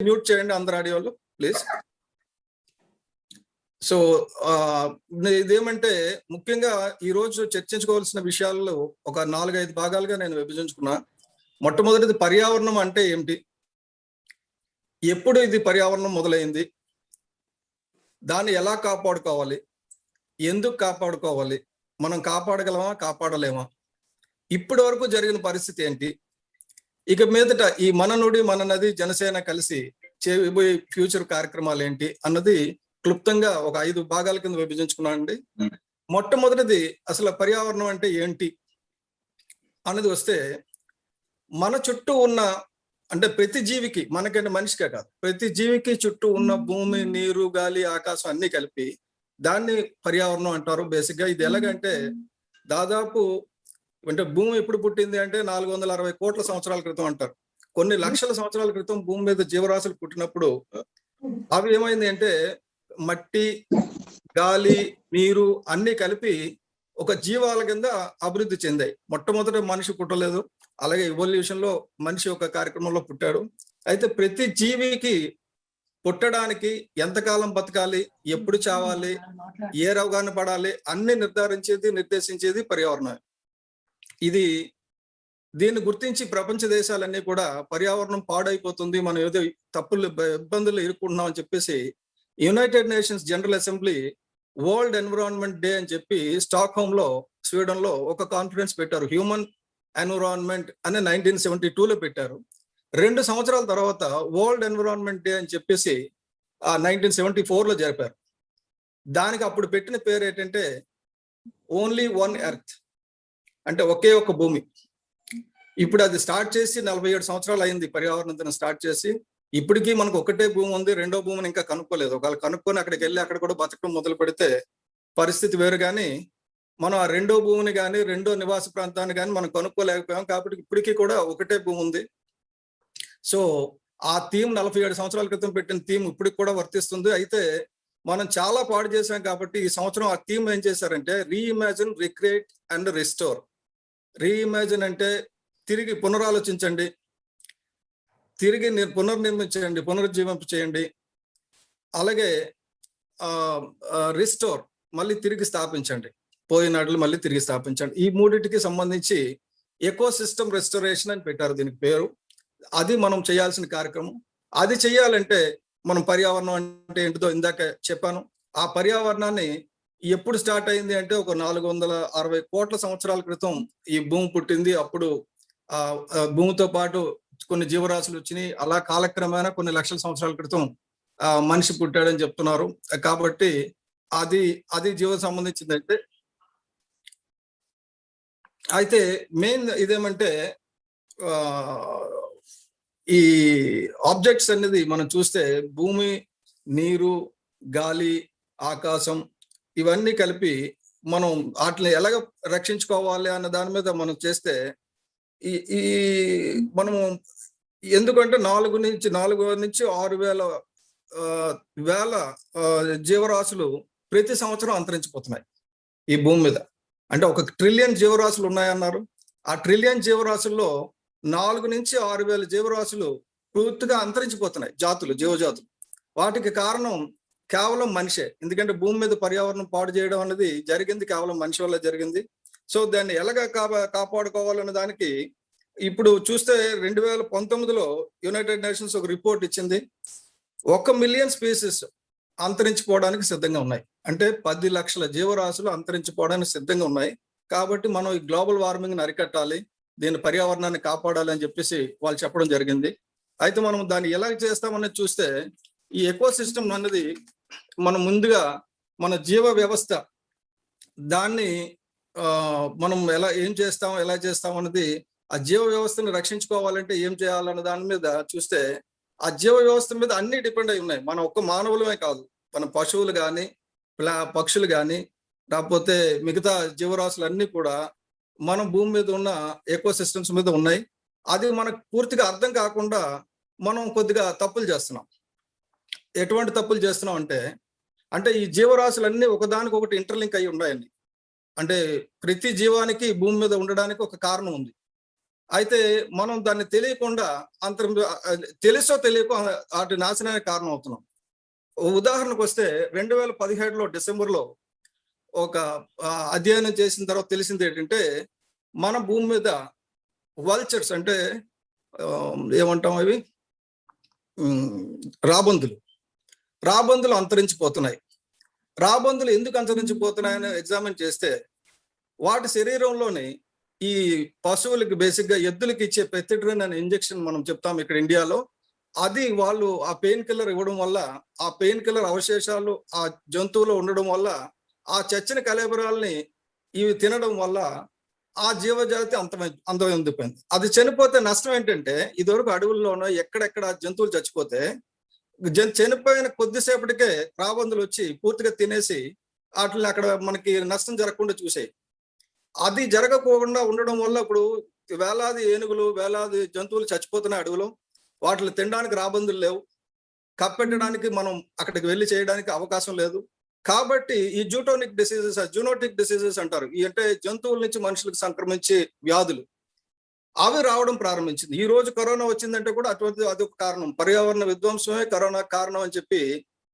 Mute చేయండి అందరు ఆడియోలు please. So ఇదేమంటే ముఖ్యంగా ఈరోజు చర్చించుకోవాల్సిన విషయాల్లో ఒక 4-5 భాగాలుగా నేను విభజించుకున్నా. మొట్టమొదటిది పర్యావరణం అంటే ఏమిటి, ఎప్పుడు ఇది పర్యావరణం మొదలైంది, దాన్ని ఎలా కాపాడుకోవాలి, ఎందుకు కాపాడుకోవాలి, మనం కాపాడగలమా కాపాడలేమా, ఇప్పటి వరకు జరిగిన పరిస్థితి ఏంటి, ఇక మీదట ఈ మన నుడి మన నది జనసేన కలిసి చేయబోయే ఫ్యూచర్ కార్యక్రమాలు ఏంటి అన్నది క్లుప్తంగా ఒక 5 భాగాల కింద విభజించుకున్నానండి. మొట్టమొదటిది అసలు పర్యావరణం అంటే ఏంటి అన్నది వస్తే, మన చుట్టూ ఉన్న అంటే ప్రతి జీవికి, మనకంటే మనిషికే కాదు, ప్రతి జీవికి చుట్టూ ఉన్న భూమి, నీరు, గాలి, ఆకాశం అన్ని కలిపి దాన్ని పర్యావరణం అంటారు. బేసిక్ గా ఇది ఎలాగంటే, దాదాపు అంటే భూమి ఎప్పుడు పుట్టింది అంటే 460 కోట్ల సంవత్సరాల క్రితం అంటారు. కొన్ని లక్షల సంవత్సరాల క్రితం భూమి మీద జీవరాశులు పుట్టినప్పుడు అవి ఏమైంది అంటే మట్టి, గాలి, నీరు అన్ని కలిపి ఒక జీవాల కింద అభివృద్ధి చెందాయి. మొట్టమొదట మనిషి పుట్టలేదు, అలాగే ఎవల్యూషన్ లో మనిషి ఒక కార్యక్రమంలో పుట్టాడు. అయితే ప్రతి జీవికి పుట్టడానికి ఎంతకాలం బతకాలి, ఎప్పుడు చావాలి, ఏ రోగాన్ని పడాలి అన్ని నిర్దేశించేది పర్యావరణం. దీన్ని గుర్తించి ప్రపంచ దేశాలన్నీ కూడా పర్యావరణం పాడైపోతుంది, మనం ఏదో ఇబ్బందులు ఇరుక్కుంటున్నాం అని చెప్పేసి United nations general assembly world environment day అని చెప్పి స్టాక్హోమ్ లో, స్వీడన్ లో ఒక కాన్ఫరెన్స్ పెట్టారు. హ్యూమన్ ఎన్విరాన్మెంట్ అని 1972లో పెట్టారు. 2 సంవత్సరాల తర్వాత వరల్డ్ ఎన్విరాన్మెంట్ డే అని చెప్పేసి 1974లో జరిపారు. దానికి అప్పుడు పెట్టిన పేరు ఏంటంటే ఓన్లీ వన్ ఎర్త్, అంటే ఒకే ఒక భూమి. ఇప్పుడు అది స్టార్ట్ చేసి 47 సంవత్సరాలు అయింది పర్యావరణ దినం స్టార్ట్ చేసి. ఇప్పటికీ మనకు ఒకటే భూమి ఉంది, రెండో భూమిని ఇంకా కనుక్కోలేదు. ఒకవేళ కనుక్కొని అక్కడికి వెళ్ళి అక్కడ కూడా బతకడం మొదలు పెడితే పరిస్థితి వేరు. కానీ మనం ఆ రెండో భూమిని కానీ, రెండో నివాస ప్రాంతాన్ని కానీ మనం కనుక్కోలేకపోయాం. కాబట్టి ఇప్పటికీ కూడా ఒకటే భూమి ఉంది. సో ఆ థీమ్ 47 సంవత్సరాల క్రితం పెట్టిన థీమ్ ఇప్పటికి కూడా వర్తిస్తుంది. అయితే మనం చాలా పాడు చేసాం కాబట్టి ఈ సంవత్సరం ఆ థీమ్ ఏం చేశారంటే reimagine, recreate and restore. Reimagine అంటే తిరిగి పునరాలోచించండి, తిరిగి పునర్నిర్మించండి, పునరుజ్జీవింప చేయండి. అలాగే రిస్టోర్, మళ్ళీ తిరిగి స్థాపించండి, పోయినట్లు మళ్ళీ తిరిగి స్థాపించండి. ఈ మూడింటికి సంబంధించి ఎకో సిస్టమ్ రెస్టోరేషన్ అని పెట్టారు దీనికి పేరు. అది మనం చేయాల్సిన కార్యక్రమం. అది చేయాలంటే మనం పర్యావరణం అంటే ఏంటిదో ఇందాక చెప్పాను. ఆ పర్యావరణాన్ని ఎప్పుడు స్టార్ట్ అయింది అంటే ఒక 460 కోట్ల సంవత్సరాల క్రితం ఈ భూమి పుట్టింది. అప్పుడు భూమితో పాటు కొన్ని జీవరాశులు వచ్చినాయి. అలా కాలక్రమేణా కొన్ని లక్షల సంవత్సరాల క్రితం మనిషి పుట్టాడని చెప్తున్నారు. కాబట్టి అది జీవ సంబంధించింది. అయితే మెయిన్ ఇదేమంటే ఈ ఆబ్జెక్ట్స్ అనేది మనం చూస్తే భూమి, నీరు, గాలి, ఆకాశం ఇవన్నీ కలిపి మనం వాటిని ఎలాగ రక్షించుకోవాలి అన్న దాని మీద మనం చేస్తే ఈ మనము ఎందుకంటే 4 నుంచి 6,000 జీవరాశులు ప్రతి సంవత్సరం అంతరించిపోతున్నాయి ఈ భూమి మీద. అంటే 1 ట్రిలియన్ జీవరాశులు ఉన్నాయన్నారు. ఆ ట్రిలియన్ జీవరాశుల్లో 4 నుంచి 6,000 జీవరాశులు పూర్తిగా అంతరించిపోతున్నాయి, జీవజాతులు. వాటికి కారణం కేవలం మనిషే. ఎందుకంటే భూమి మీద పర్యావరణం పాడు చేయడం అనేది జరిగింది కేవలం మనిషి వల్ల జరిగింది. సో దాన్ని ఎలాగ కాపాడుకోవాలన్న దానికి ఇప్పుడు చూస్తే 2019లో యునైటెడ్ నేషన్స్ ఒక రిపోర్ట్ ఇచ్చింది. 1 మిలియన్ స్పీసీస్ అంతరించిపోవడానికి సిద్ధంగా ఉన్నాయి. అంటే 10 లక్షల జీవరాశులు అంతరించిపోవడానికి సిద్ధంగా ఉన్నాయి. కాబట్టి మనం ఈ గ్లోబల్ వార్మింగ్ని అరికట్టాలి, దీని పర్యావరణాన్ని కాపాడాలి అని చెప్పేసి వాళ్ళు చెప్పడం జరిగింది. అయితే మనం దాన్ని ఎలా చేస్తామనేది చూస్తే ఈ ఎకో సిస్టమ్ అన్నది మనం ముందుగా మన జీవ వ్యవస్థ దాన్ని మనం ఎలా చేస్తాం అన్నది, ఆ జీవ వ్యవస్థను రక్షించుకోవాలంటే ఏం చేయాలన్న దాని మీద చూస్తే ఆ జీవ వ్యవస్థ మీద అన్ని డిపెండ్ అయి ఉన్నాయి. మన ఒక్క మానవులమే కాదు, మన పశువులు కానీ, పక్షులు కానీ, లేకపోతే మిగతా జీవరాశులు అన్నీ కూడా మన భూమి మీద ఉన్న ఎకో సిస్టమ్స్ మీద ఉన్నాయి. అది మనకు పూర్తిగా అర్థం కాకుండా మనం కొద్దిగా తప్పులు చేస్తున్నాం. ఎటువంటి తప్పులు చేస్తున్నాం అంటే ఈ జీవరాశులన్నీ ఒకదానికొకటి ఇంటర్లింక్ అయి ఉన్నాయండి. అంటే ప్రతి జీవానికి భూమి మీద ఉండడానికి ఒక కారణం ఉంది. అయితే మనం దాన్ని తెలియకుండా తెలుసో తెలియకో వాటి నాశనానికి కారణం అవుతున్నాం. ఉదాహరణకు వస్తే 2017లో డిసెంబర్లో ఒక అధ్యయనం చేసిన తర్వాత తెలిసింది ఏంటంటే, మన భూమి మీద వల్చర్స్ అంటే ఏమంటాం అవి రాబందులు అంతరించిపోతున్నాయి. రాబందులు ఎందుకు అంతరించిపోతున్నాయని ఎగ్జామిన్ చేస్తే, వాటి శరీరంలోని ఈ పశువులకి బేసిక్ గా ఎద్దులకి ఇచ్చే పెథెడ్రిన్ అనే ఇంజెక్షన్ మనం చెప్తాం ఇక్కడ ఇండియాలో. అది వాళ్ళు ఆ పెయిన్ కిల్లర్ ఇవ్వడం వల్ల, ఆ పెయిన్ కిల్లర్ అవశేషాలు ఆ జంతువులో ఉండడం వల్ల, ఆ చచ్చిన కళేబరాల్ని ఇవి తినడం వల్ల ఆ జీవజాతి అంతమైపోయింది. అది చనిపోతే నష్టం ఏంటంటే, ఇదివరకు అడవుల్లోనో ఎక్కడెక్కడ జంతువులు చచ్చిపోతే చనిపోయిన కొద్దిసేపటికే రాబందులు వచ్చి పూర్తిగా తినేసి వాటిని అక్కడ మనకి నష్టం జరగకుండా చూసాయి. అది జరగకుండా ఉండడం వల్ల ఇప్పుడు వేలాది ఏనుగులు, వేలాది జంతువులు చచ్చిపోతున్నాయి అడవిలో. వాటిని తినడానికి రాబందులు లేవు. కప్పెట్టడానికి మనం అక్కడికి వెళ్ళి చేయడానికి అవకాశం లేదు. కాబట్టి ఈ జూనోటిక్ డిసీజెస్ అంటారు. అంటే జంతువుల నుంచి మనుషులకు సంక్రమించే వ్యాధులు అవి రావడం ప్రారంభించింది. ఈ రోజు కరోనా వచ్చిందంటే కూడా అదొక కారణం. పర్యావరణ విధ్వంసమే కరోనా కారణం అని చెప్పి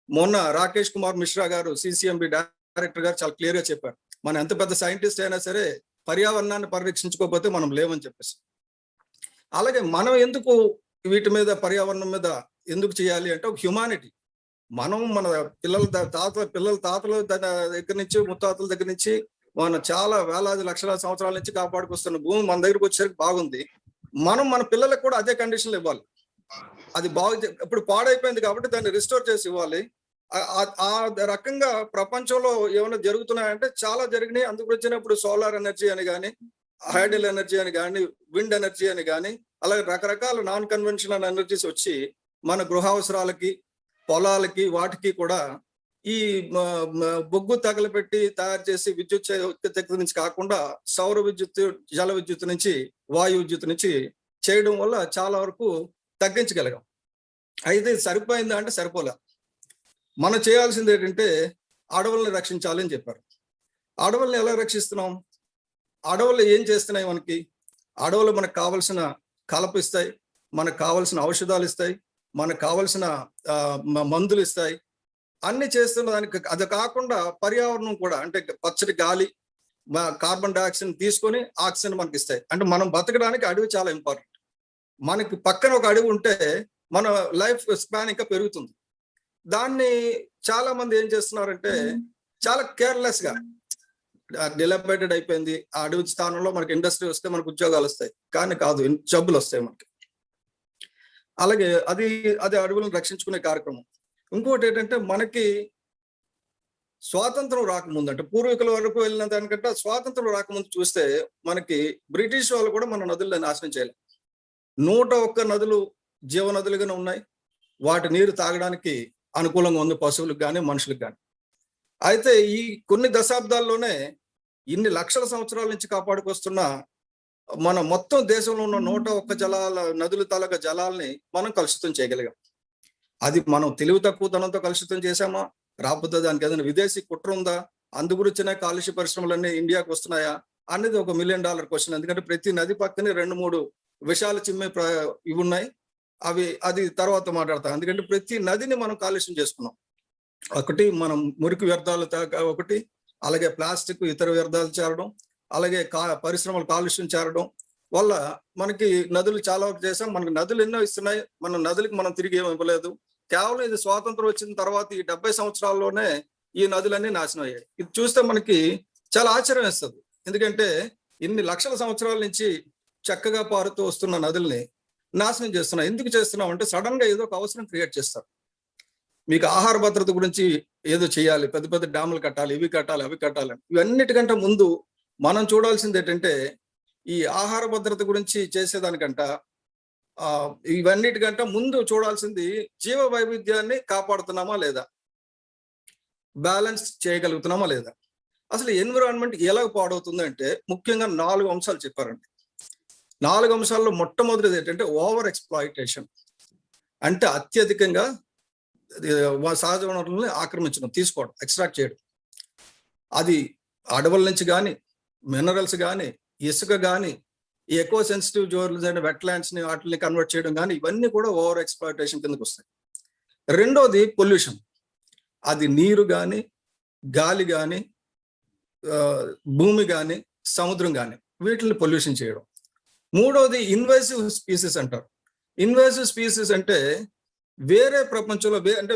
మొన్న రాకేష్ కుమార్ మిశ్రా గారు, సిసిఎంబి డైరెక్టర్ గారు చాలా క్లియర్ గా చెప్పారు. మనం ఎంత పెద్ద సైంటిస్ట్ అయినా సరే పర్యావరణాన్ని పరిరక్షించుకోకపోతే మనం లేవని చెప్పేసి. అలాగే మనం ఎందుకు వీటి మీద, పర్యావరణం మీద ఎందుకు చేయాలి అంటే ఒక హ్యుమానిటీ. మనం మన పిల్లల తాతల దగ్గర నుంచి, ముత్తాతల దగ్గర నుంచి మనం చాలా వేలాది లక్షల సంవత్సరాల నుంచి కాపాడుకొస్తున్న భూమి మన దగ్గరకు వచ్చేసరికి బాగుంది. మనం మన పిల్లలకు కూడా అదే కండిషన్లు ఇవ్వాలి. అది ఇప్పుడు పాడైపోయింది కాబట్టి దాన్ని రిస్టోర్ చేసి ఇవ్వాలి. ఆ రకంగా ప్రపంచంలో ఏమైనా జరుగుతున్నాయంటే చాలా జరిగినాయి. అందుకు వచ్చినప్పుడు సోలార్ ఎనర్జీ అని కానీ, హైడల్ ఎనర్జీ అని కానీ, విండ్ ఎనర్జీ అని కానీ, అలాగే రకరకాల నాన్ కన్వెన్షనల్ ఎనర్జీస్ వచ్చి మన గృహావసరాలకి, పొలాలకి, వాటికి కూడా ఈ బొగ్గు తగలబెట్టి తయారు చేసి విద్యుత్ శక్తి నుంచి కాకుండా సౌర విద్యుత్, జల విద్యుత్ నుంచి, వాయు విద్యుత్ నుంచి చేయడం వల్ల చాలా వరకు తగ్గించగలిగాం. అయితే సరిపోయిందా అంటే సరిపోలే. మనం చేయాల్సింది ఏంటంటే అడవుల్ని రక్షించాలి అని చెప్పారు. అడవుల్ని ఎలా రక్షిస్తున్నాం? అడవులు ఏం చేస్తున్నాయి మనకి? అడవులు మనకు కావలసిన కలప ఇస్తాయి, మనకు కావలసిన ఔషధాలు ఇస్తాయి, మనకు కావలసిన మందులు ఇస్తాయి, అన్ని చేస్తున్న దానికి. అది కాకుండా పర్యావరణం కూడా, అంటే పచ్చటి గాలి, కార్బన్ డైఆక్సైడ్ తీసుకొని ఆక్సిజన్ మనకి ఇస్తాయి. అంటే మనం బతకడానికి అడవి చాలా ఇంపార్టెంట్. మనకి పక్కన ఒక అడవి ఉంటే మన లైఫ్ స్పాన్ ఇంకా పెరుగుతుంది. దాన్ని చాలా మంది ఏం చేస్తున్నారంటే చాలా కేర్లెస్ గా డిలబేటెడ్ అయిపోయింది. ఆ అడవి స్థానంలో మనకి ఇండస్ట్రీ వస్తే మనకు ఉద్యోగాలు వస్తాయి, కానీ కాదు, జబ్బులు వస్తాయి మనకి. అలాగే అది అడవులను రక్షించుకునే కార్యక్రమం. ఇంకోటి ఏంటంటే మనకి స్వాతంత్రం రాకముందు, అంటే పూర్వీకుల వరకు వెళ్ళిన దానికంటే స్వాతంత్రం రాకముందు చూస్తే మనకి బ్రిటిష్ వాళ్ళు కూడా మన నదులను నాశనం చేయలేదు. 101 నదులు జీవనదులుగానే ఉన్నాయి. వాటి నీరు తాగడానికి అనుకూలంగా ఉంది పశువులకు కానీ, మనుషులకు కానీ. అయితే ఈ కొన్ని దశాబ్దాల్లోనే ఇన్ని లక్షల సంవత్సరాల నుంచి కాపాడుకొస్తున్న మన మొత్తం దేశంలో ఉన్న 101 నదుల తాలూకా జలాల్ని మనం కలుషితం చేయగలిగాం. అది మనం తెలివి తక్కువతనంతో కలుషితం చేశామా, రాకపోతే దానికి ఏదైనా విదేశీ కుట్ర ఉందా, అందు గురించిన కాలుష్య పరిశ్రమలన్నీ ఇండియాకి వస్తున్నాయా అనేది ఒక $1 మిలియన్ క్వశ్చన్. ఎందుకంటే ప్రతి నది పక్కనే 2-3 విషాలు చిమ్మే ఇవి ఉన్నాయి. అది తర్వాత మాట్లాడతాం. ఎందుకంటే ప్రతి నదిని మనం కాలుష్యం చేసుకున్నాం. ఒకటి మనం మురికి వ్యర్థాలు, ఒకటి అలాగే ప్లాస్టిక్, ఇతర వ్యర్థాలు చేరడం, అలాగే పరిశ్రమలు కాలుష్యం చేరడం వల్ల మనకి నదులు చాలా వరకు చేసాం. మనకి నదులు ఎన్నో ఇస్తున్నాయి, మన నదులకు మనం తిరిగి ఏమి ఇవ్వలేదు. కేవలం ఇది స్వాతంత్రం వచ్చిన తర్వాత ఈ 70 సంవత్సరాల్లోనే ఈ నదులన్నీ నాశనం అయ్యాయి. ఇది చూస్తే మనకి చాలా ఆశ్చర్యం వేస్తుంది. ఎందుకంటే ఇన్ని లక్షల సంవత్సరాల నుంచి చక్కగా పారుతూ వస్తున్న నదుల్ని నాశనం చేస్తున్నాం. ఎందుకు చేస్తున్నాం అంటే సడన్ గా ఏదో ఒక అవసరం క్రియేట్ చేస్తారు. మీకు ఆహార భద్రత గురించి ఏదో చేయాలి, పెద్ద పెద్ద డ్యాములు కట్టాలి, ఇవి కట్టాలి, అవి కట్టాలి. ఇవన్నిటికంటే ముందు మనం చూడాల్సింది ఏంటంటే ఈ ఆహార భద్రత గురించి చేసేదానికంట ఇవన్నిటికంటే ముందు చూడాల్సింది జీవ వైవిధ్యాన్ని కాపాడుతున్నామా లేదా, బ్యాలెన్స్ చేయగలుగుతున్నామా లేదా. అసలు ఎన్విరాన్మెంట్ ఎలా పాడవుతుంది అంటే ముఖ్యంగా 4 అంశాలు చెప్పారండి. 4 అంశాల్లో మొట్టమొదటిది ఏంటంటే ఓవర్ ఎక్స్‌ప్లాయిటేషన్. అంటే అత్యధికంగా సహజ వనరులను ఆక్రమించడం, తీసుకోవడం, ఎక్స్ట్రాక్ట్ చేయడం. అది అడవుల నుంచి కానీ, మినరల్స్ కానీ, ఇసుక కానీ, ఈ ఎకో సెన్సిటివ్ జోన్లు అయిన వెట్లాండ్స్ ని వాటిని కన్వర్ట్ చేయడం కానీ ఇవన్నీ కూడా ఓవర్ ఎక్స్ప్లాయిటేషన్ కిందకు వస్తాయి. రెండోది పొల్యూషన్, అది నీరు కానీ, గాలి కానీ, భూమి కానీ, సముద్రం కానీ, వీటిని పొల్యూషన్ చేయడం. మూడోది ఇన్వేసివ్ స్పీసీస్ అంటారు. ఇన్వేసివ్ స్పీసీస్ అంటే వేరే ప్రపంచంలో అంటే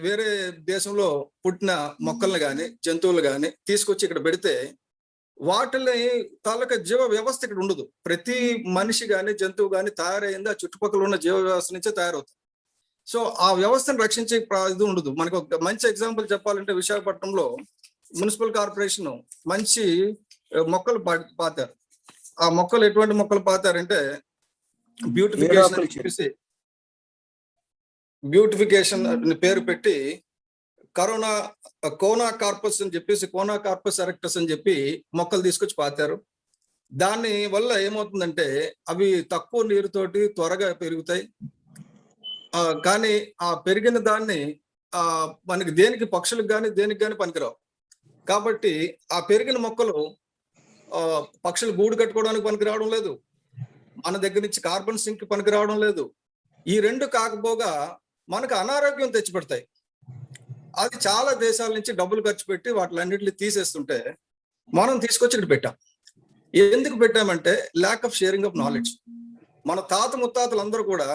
వేరే దేశంలో పుట్టిన మొక్కల్ని కానీ జంతువులు కానీ తీసుకొచ్చి ఇక్కడ పెడితే వాటిని తాలూకా జీవ వ్యవస్థ ఇక్కడ ఉండదు. ప్రతి మనిషి కానీ జంతువు కానీ తయారైంది ఆ చుట్టుపక్కల ఉన్న జీవ వ్యవస్థ నుంచే తయారవుతుంది. సో ఆ వ్యవస్థను రక్షించే ఇది ఉండదు. మనకు ఒక మంచి ఎగ్జాంపుల్ చెప్పాలంటే విశాఖపట్నంలో మున్సిపల్ కార్పొరేషన్ మంచి మొక్కలు పాతారు. ఆ మొక్కలు ఎటువంటి మొక్కలు పాతారంటే బ్యూటిఫికేషన్ అని చెప్పేసి బ్యూటిఫికేషన్ పేరు పెట్టి కోనా కార్పస్ అని చెప్పేసి కోనా కార్పస్ ఎరెక్టస్ అని చెప్పి మొక్కలు తీసుకొచ్చి పాతారు. దాని వల్ల ఏమవుతుందంటే అవి తక్కువ నీరుతోటి త్వరగా పెరుగుతాయి. కానీ ఆ పెరిగిన దాన్ని మనకి దేనికి పక్షులకు కానీ దేనికి కానీ పనికిరావు. కాబట్టి ఆ పెరిగిన మొక్కలు పక్షులు గూడు కట్టుకోవడానికి పనికి రావడం లేదు, మన దగ్గర నుంచి కార్బన్ సింక్ పనికి రావడం లేదు. ఈ రెండు కాకపోగా మనకు అనారోగ్యం తెచ్చిపెడతాయి. అది చాలా దేశాల నుంచి డబ్బులు ఖర్చు పెట్టి వాటిలన్నింటినీ తీసేస్తుంటే మనం తీసుకొచ్చి ఇక్కడ పెట్టాం. ఎందుకు పెట్టామంటే lack of sharing of knowledge. మన తాత ముత్తాతలు అందరూ కూడా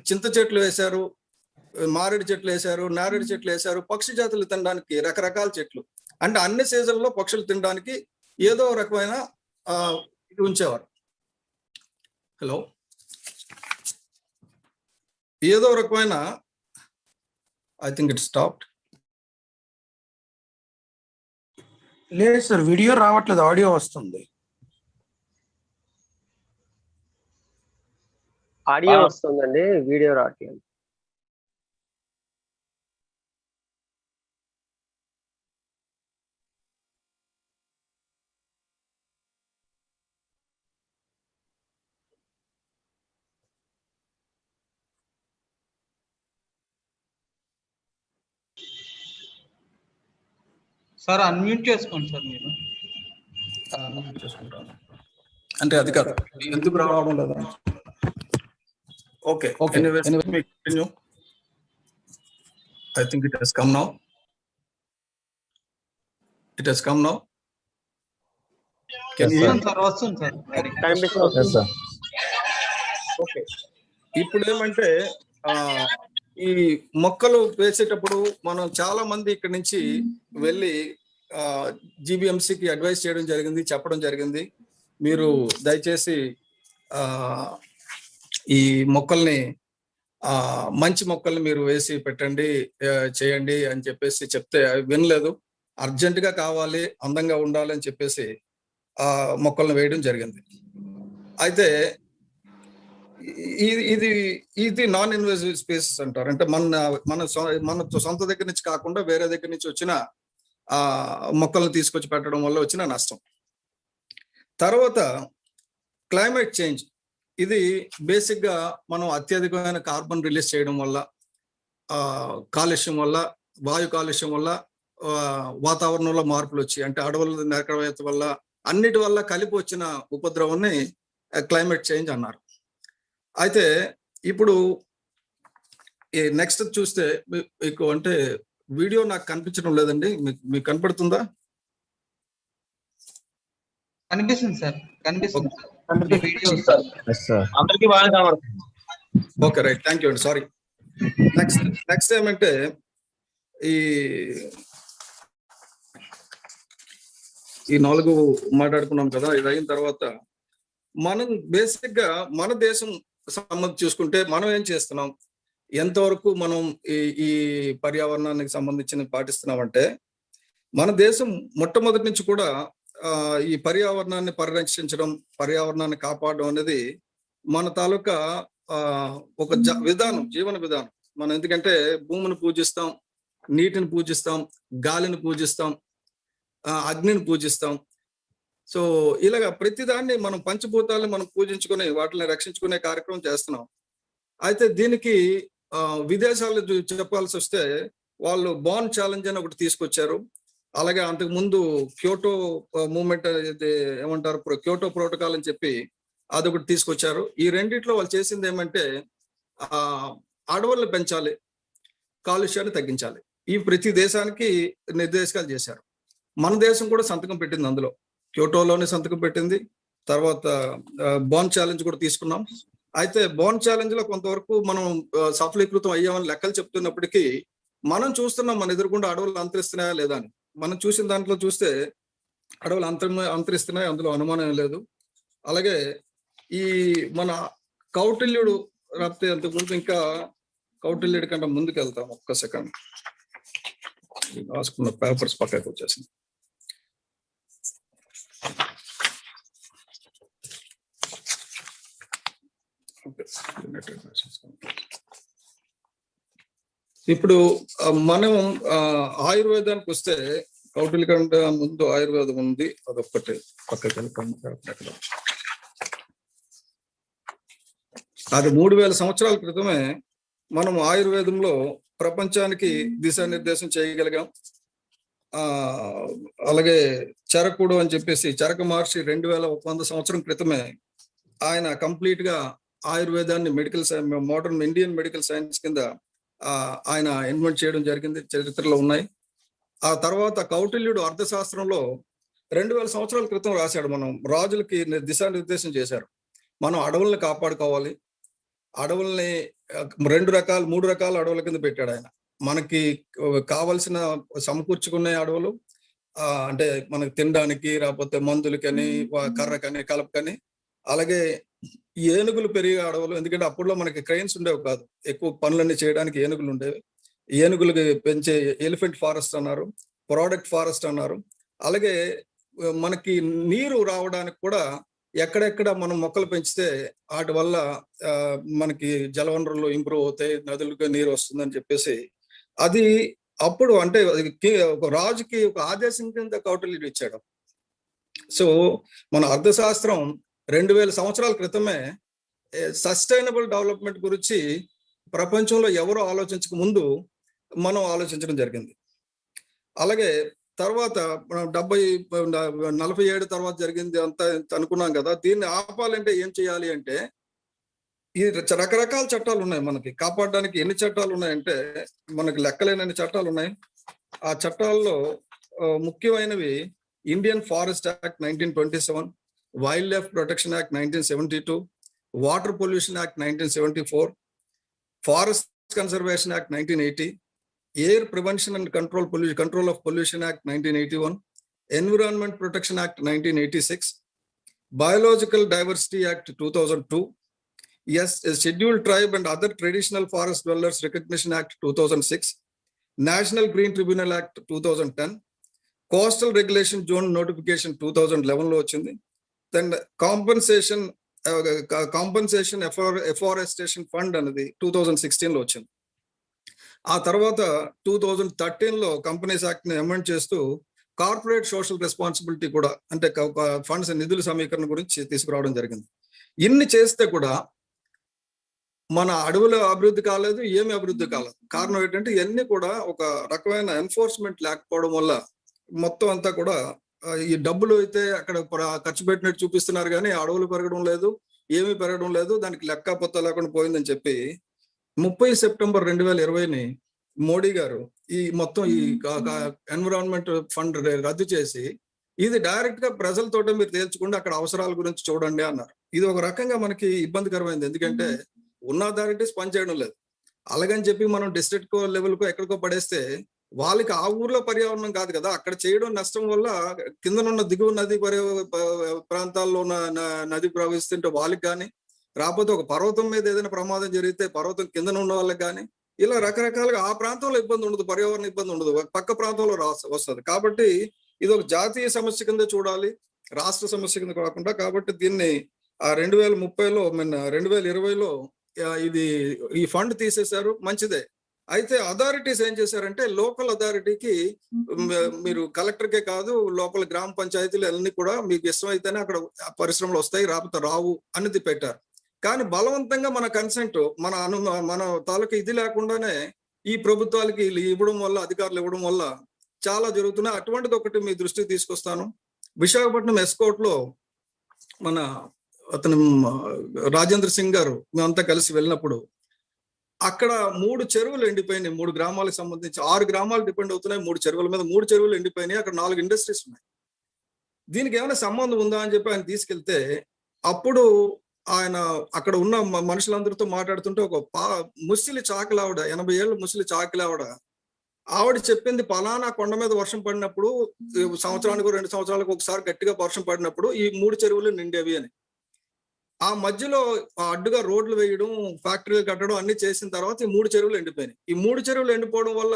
చింత చెట్లు వేశారు, మారేడు చెట్లు వేశారు, నారేడు చెట్లు వేశారు, పక్షి జాతులు తినడానికి రకరకాల చెట్లు, అంటే అన్ని సీజన్లో పక్షులు తినడానికి ఏదో రకమైన ఇది ఉంచేవారు. హలో, ఏదో రకమైన ఐ థింక్ ఇట్ స్టాప్డ్. లేదు సార్, వీడియో రావట్లేదు, ఆడియో వస్తుంది. ఆడియో వస్తుందండి, వీడియో రావట్లేదు. సార్ అన్మ్యూట్ చేసుకోండి సార్ మీరు. అంటే అది కాదు, ఎందుకు రావడం లేదా? Okay, continue. I think it has come now. It has come now. Can you hear? Sir వస్తుంది సార్. ఓకే, ఇప్పుడు ఏమంటే ఈ మొక్కలు వేసేటప్పుడు మనం చాలా మంది ఇక్కడ నుంచి వెళ్ళి జీబీఎంసీకి అడ్వైస్ చేయడం జరిగింది, చెప్పడం జరిగింది. మీరు దయచేసి ఈ మొక్కల్ని మంచి మొక్కల్ని మీరు వేసి పెట్టండి, చేయండి అని చెప్పేసి చెప్తే వినలేదు. అర్జెంటుగా కావాలి, అందంగా ఉండాలి అని చెప్పేసి మొక్కలను వేయడం జరిగింది. అయితే ఇది నాన్ ఇన్వేసివ్ స్పీసీస్ అంటారు. అంటే మన సొంత దగ్గర నుంచి కాకుండా వేరే దగ్గర నుంచి వచ్చిన మొక్కలను తీసుకొచ్చి పెట్టడం వల్ల వచ్చిన నష్టం. తర్వాత క్లైమేట్ చేంజ్. ఇది బేసిక్ గా మనం అత్యధికమైన కార్బన్ రిలీజ్ చేయడం వల్ల, కాలుష్యం వల్ల, వాయు కాలుష్యం వల్ల, వాతావరణంలో మార్పులు వచ్చి, అంటే అడవుల నరకవేత వల్ల, అన్నిటి వల్ల కలిపి వచ్చిన ఉపద్రవాన్ని క్లైమేట్ చేంజ్ అన్నారు. అయితే ఇప్పుడు నెక్స్ట్ చూస్తే మీకు అంటే వీడియో నాకు కనిపించడం లేదండి, మీకు కనపడుతుందా? కనిపిస్తుంది సార్, కనిపిస్తుంది. ఓకే, రైట్, థ్యాంక్ యూ అండి, సారీ. నెక్స్ట్ ఏమంటే ఈ 4 మాట్లాడుకున్నాం కదా. ఇది అయిన తర్వాత మనం బేసిక్ గా మన దేశం సంబంధించి చూసుకుంటే మనం ఏం చేస్తున్నాం, ఎంతవరకు మనం ఈ పర్యావరణానికి సంబంధించిన పాటిస్తున్నామంటే, మన దేశం మొట్టమొదటి నుంచి కూడా ఈ పర్యావరణాన్ని పరిరక్షించడం, పర్యావరణాన్ని కాపాడడం అనేది మన తాలూకా ఒక విధానం, జీవన విధానం. మనం ఎందుకంటే భూమిని పూజిస్తాం, నీటిని పూజిస్తాం, గాలిని పూజిస్తాం, అగ్నిని పూజిస్తాం. సో ఇలాగా ప్రతిదాన్ని మనం పంచభూతాలను మనం పూజించుకుని వాటిని రక్షించుకునే కార్యక్రమం చేస్తున్నాం. అయితే దీనికి విదేశాలు చెప్పాల్సి వస్తే వాళ్ళు బాన్ ఛాలెంజ్ అని ఒకటి తీసుకొచ్చారు. అలాగే అంతకు ముందు క్యోటో మూవ్మెంట్ ఏమంటారు, క్యోటో ప్రోటోకాల్ అని చెప్పి అదొకటి తీసుకొచ్చారు. ఈ రెండిట్లో వాళ్ళు చేసింది ఏమంటే అడవులను పెంచాలి, కాలుష్యాన్ని తగ్గించాలి. ఈ ప్రతి దేశానికి నిర్దేశకాలు చేశారు. మన దేశం కూడా సంతకం పెట్టింది అందులో. క్యోటోలోనే సంతకం పెట్టింది. తర్వాత బోన్ ఛాలెంజ్ కూడా తీసుకున్నాం. అయితే బోన్ ఛాలెంజ్ లో కొంతవరకు మనం సఫలీకృతం అయ్యామని లెక్కలు చెప్తున్నప్పటికీ మనం చూస్తున్నాం మన ఎదురుకుండా అడవులు అంతరిస్తున్నాయా లేదా అని. మనం చూసిన దాంట్లో చూస్తే అడవులు అంతరిస్తున్నాయి, అందులో అనుమానం లేదు. అలాగే ఈ మన కౌటిల్యుడు రాపితే అంతకుముందు, ఇంకా కౌటిల్యుడి కంటే ముందుకు వెళ్తాం. ఒక్క సెకండ్, రాసుకున్న పేపర్స్ పక్కకు వచ్చేసింది. ఇప్పుడు మనం ఆయుర్వేదానికి వస్తే కౌటిల్య కంటే ముందు ఆయుర్వేదం ఉంది, అదొక్కటి పక్కకి వెళ్తాం. అది 3000 సంవత్సరాల క్రితమే మనం ఆయుర్వేదంలో ప్రపంచానికి దిశానిర్దేశం చేయగలిగాం. అలాగే చరకుడు అని చెప్పేసి చరక మహర్షి 2100 సంవత్సరం క్రితమే ఆయన కంప్లీట్ గా ఆయుర్వేదాన్ని medical modern Indian medical science కింద ఆయన ఇన్వెంట్ చేయడం జరిగింది, చరిత్రలో ఉన్నాయి. ఆ తర్వాత కౌటిల్యుడు అర్థశాస్త్రంలో 2000 సంవత్సరాల క్రితం రాశాడు. మనం రాజులకి దిశానిర్దేశం చేశారు. మనం అడవుల్ని కాపాడుకోవాలి, అడవుల్ని 3 రకాల అడవుల కింద పెట్టాడు ఆయన. మనకి కావలసిన సమకూర్చుకునే అడవులు, అంటే మనకు తినడానికి, రాకపోతే మందులకని, కర్రకని, కలపకని. అలాగే ఏనుగులు పెరిగే అడవులు, ఎందుకంటే అప్పుడులో మనకి క్రెయిన్స్ ఉండేవి కాదు, ఎక్కువ పనులన్నీ చేయడానికి ఏనుగులు ఉండేవి. ఏనుగులకి పెంచే ఎలిఫెంట్ ఫారెస్ట్ అన్నారు, ప్రోడక్ట్ ఫారెస్ట్ అన్నారు. అలాగే మనకి నీరు రావడానికి కూడా ఎక్కడెక్కడ మనం మొక్కలు పెంచితే వాటి వల్ల మనకి జలవనరులు ఇంప్రూవ్ అవుతాయి, నదులకు నీరు వస్తుందని చెప్పేసి అది అప్పుడు అంటే ఒక రాజుకి ఒక ఆదేశం కింద కౌటిల్యుడు ఇచ్చాడు. సో మన అర్థశాస్త్రం 2000 సంవత్సరాల క్రితమే సస్టైనబుల్ డెవలప్మెంట్ గురించి ప్రపంచంలో ఎవరు ఆలోచించక ముందు మనం ఆలోచించడం జరిగింది. అలాగే తర్వాత 47 తర్వాత జరిగింది అంతా అనుకున్నాం కదా. దీన్ని ఆపాలంటే ఏం చేయాలి అంటే, ఈ రకరకాల చట్టాలు ఉన్నాయి మనకి కాపాడడానికి. ఎన్ని చట్టాలు ఉన్నాయంటే మనకి లెక్కలేనన్ని చట్టాలు ఉన్నాయి. ఆ చట్టాల్లో ముఖ్యమైనవి Indian forest act 1927, wild life protection act 1972, water pollution act 1974, forest conservation act 1980, air prevention and control of pollution act 1981, environment protection act 1986, biological diversity act 2002, scheduled tribe and other traditional forest dwellers recognition act 2006, national green tribunal act 2010, coastal regulation zone notification 2011 లో వచ్చింది. Then compensation afforestation fund అనేది 2016 లో వచ్చింది. ఆ తర్వాత 2013 లో companies act ని amend చేస్తూ కార్పొరేట్ సోషల్ రెస్పాన్సిబిలిటీ కూడా, అంటే ఫండ్స్ నిధుల సమీకరణ గురించి తీసుకురావడం జరిగింది. ఇన్ని చేస్తే కూడా మన అడవుల అభివృద్ధి కాలేదు, ఏమి అభివృద్ధి కాలేదు. కారణం ఏంటంటే ఇవన్నీ కూడా ఒక రకమైన ఎన్ఫోర్స్మెంట్ లేకపోవడం వల్ల మొత్తం అంతా కూడా ఈ డబ్బులు అయితే అక్కడ ఖర్చు పెట్టినట్టు చూపిస్తున్నారు, కానీ అడవులు పెరగడం లేదు, ఏమీ పెరగడం లేదు, దానికి లెక్క పొత్త లేకుండా పోయిందని చెప్పి 30 సెప్టెంబర్ 2020ని మోడీ గారు ఈ మొత్తం ఈ ఎన్విరాన్మెంట్ ఫండ్ రద్దు చేసి, ఇది డైరెక్ట్ గా ప్రజలతోటే మీరు తేల్చుకుంటే అక్కడ అవసరాల గురించి చూడండి అన్నారు. ఇది ఒక రకంగా మనకి ఇబ్బందికరమైంది, ఎందుకంటే ఉన్న అథారిటీస్ పనిచేయడం లేదు. అలాగని చెప్పి మనం డిస్ట్రిక్ట్ లెవెల్ కు ఎక్కడికో పడేస్తే వాళ్ళకి ఆ ఊర్లో పర్యావరణం కాదు కదా, అక్కడ చేయడం నష్టం వల్ల కిందనున్న దిగువ నది ప్రాంతాల్లో ఉన్న నది ప్రవహిస్తుంటే వాళ్ళకి కానీ, రాకపోతే ఒక పర్వతం మీద ఏదైనా ప్రమాదం జరిగితే పర్వతం కింద ఉన్న వాళ్ళకి కానీ, ఇలా రకరకాలుగా ఆ ప్రాంతంలో ఇబ్బంది ఉండదు, పర్యావరణ ఇబ్బంది ఉండదు, పక్క ప్రాంతంలో వస్తుంది. కాబట్టి ఇది ఒక జాతీయ సమస్య కింద చూడాలి, రాష్ట్ర సమస్య కింద కాకుండా. కాబట్టి దీన్ని 2030లో 2020లో ఇది ఈ ఫండ్ తీసేశారు, మంచిదే. అయితే అథారిటీస్ ఏం చేశారంటే లోకల్ అథారిటీకి మీరు కలెక్టర్కే కాదు, లోకల్ గ్రామ పంచాయతీలు అన్ని కూడా మీకు ఇష్టమైతేనే అక్కడ పరిశ్రమలు వస్తాయి, రాకపోతే రావు అనేది పెట్టారు. కానీ బలవంతంగా మన కన్సెంట్, మన తాలూకా ఇది లేకుండానే ఈ ప్రభుత్వాలకి ఇవ్వడం వల్ల, అధికారులు ఇవ్వడం వల్ల చాలా జరుగుతున్నాయి. అటువంటిది ఒకటి మీ దృష్టికి తీసుకొస్తాను. విశాఖపట్నం ఎస్కోట్ లో మన అతను రాజేంద్ర సింగ్ గారు మేమంతా కలిసి వెళ్ళినప్పుడు అక్కడ 3 చెరువులు ఎండిపోయినాయి. 3 గ్రామాలకు సంబంధించి 6 గ్రామాలు డిపెండ్ అవుతున్నాయి 3 చెరువుల మీద. 3 చెరువులు ఎండిపోయినాయి. అక్కడ 4 ఇండస్ట్రీస్ ఉన్నాయి. దీనికి ఏమైనా సంబంధం ఉందా అని చెప్పి ఆయన తీసుకెళ్తే అప్పుడు ఆయన అక్కడ ఉన్న మనుషులందరితో మాట్లాడుతుంటే ఒక ముసిలి చాకలావిడ 80 ఏళ్ళ ముసిలి చాకలావిడ ఆవిడ చెప్పింది పలానా కొండ మీద వర్షం పడినప్పుడు సంవత్సరానికి 2 సంవత్సరాలకు ఒకసారి గట్టిగా వర్షం పడినప్పుడు ఈ 3 చెరువులు నిండేవి అని. ఆ మధ్యలో అడ్డుగా రోడ్లు వేయడం, ఫ్యాక్టరీలు కట్టడం అన్ని చేసిన తర్వాత ఈ 3 చెరువులు ఎండిపోయినాయి. ఈ 3 చెరువులు ఎండిపోవడం వల్ల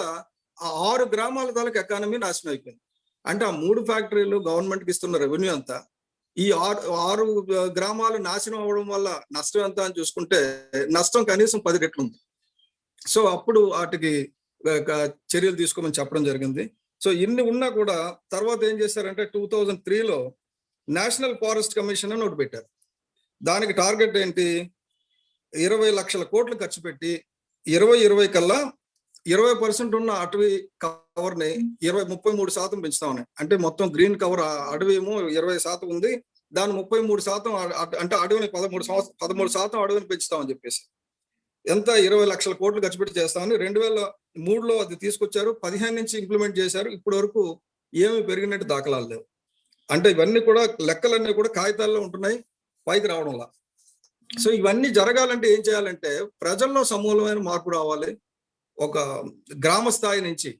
ఆ 6 గ్రామాల తాలూకు ఎకానమీ నాశనం అయిపోయింది. అంటే ఆ 3 ఫ్యాక్టరీలు గవర్నమెంట్కి ఇస్తున్న రెవెన్యూ అంతా ఈ 6 గ్రామాలు నాశనం అవ్వడం వల్ల నష్టం ఎంత అని చూసుకుంటే నష్టం కనీసం 10 రెట్లు ఉంది. సో అప్పుడు వాటికి చర్యలు తీసుకోమని చెప్పడం జరిగింది. సో ఇన్ని ఉన్నా కూడా తర్వాత ఏం చేశారంటే 2003లో నేషనల్ ఫారెస్ట్ కమిషన్ అని ఒకటి పెట్టారు. దానికి టార్గెట్ ఏంటి, 20 లక్షల కోట్లు ఖర్చు పెట్టి 2020 కల్లా 20% ఉన్న అటవీ కవర్ ని 33% పెంచుతామని. అంటే మొత్తం గ్రీన్ కవర్ అడవి ఏమో 20% ఉంది, దాని 33% అంటే అడవిని 13% అడవిని పెంచుతామని చెప్పేసి ఎంత 20 లక్షల కోట్లు ఖర్చు పెట్టి చేస్తామని 2003లో అది తీసుకొచ్చారు. 15 నుంచి ఇంప్లిమెంట్ చేశారు. ఇప్పటి వరకు ఏమి పెరిగినట్టు దాఖలాలు లేవు. అంటే ఇవన్నీ కూడా లెక్కలన్నీ కూడా కాగితాల్లో ఉంటున్నాయి, పైకి రావడంలా. సో ఇవన్నీ జరగాలంటే ఏం చేయాలంటే ప్రజల్లో సమూలమైన మార్పు రావాలి. ఒక గ్రామ స్థాయి నుంచి,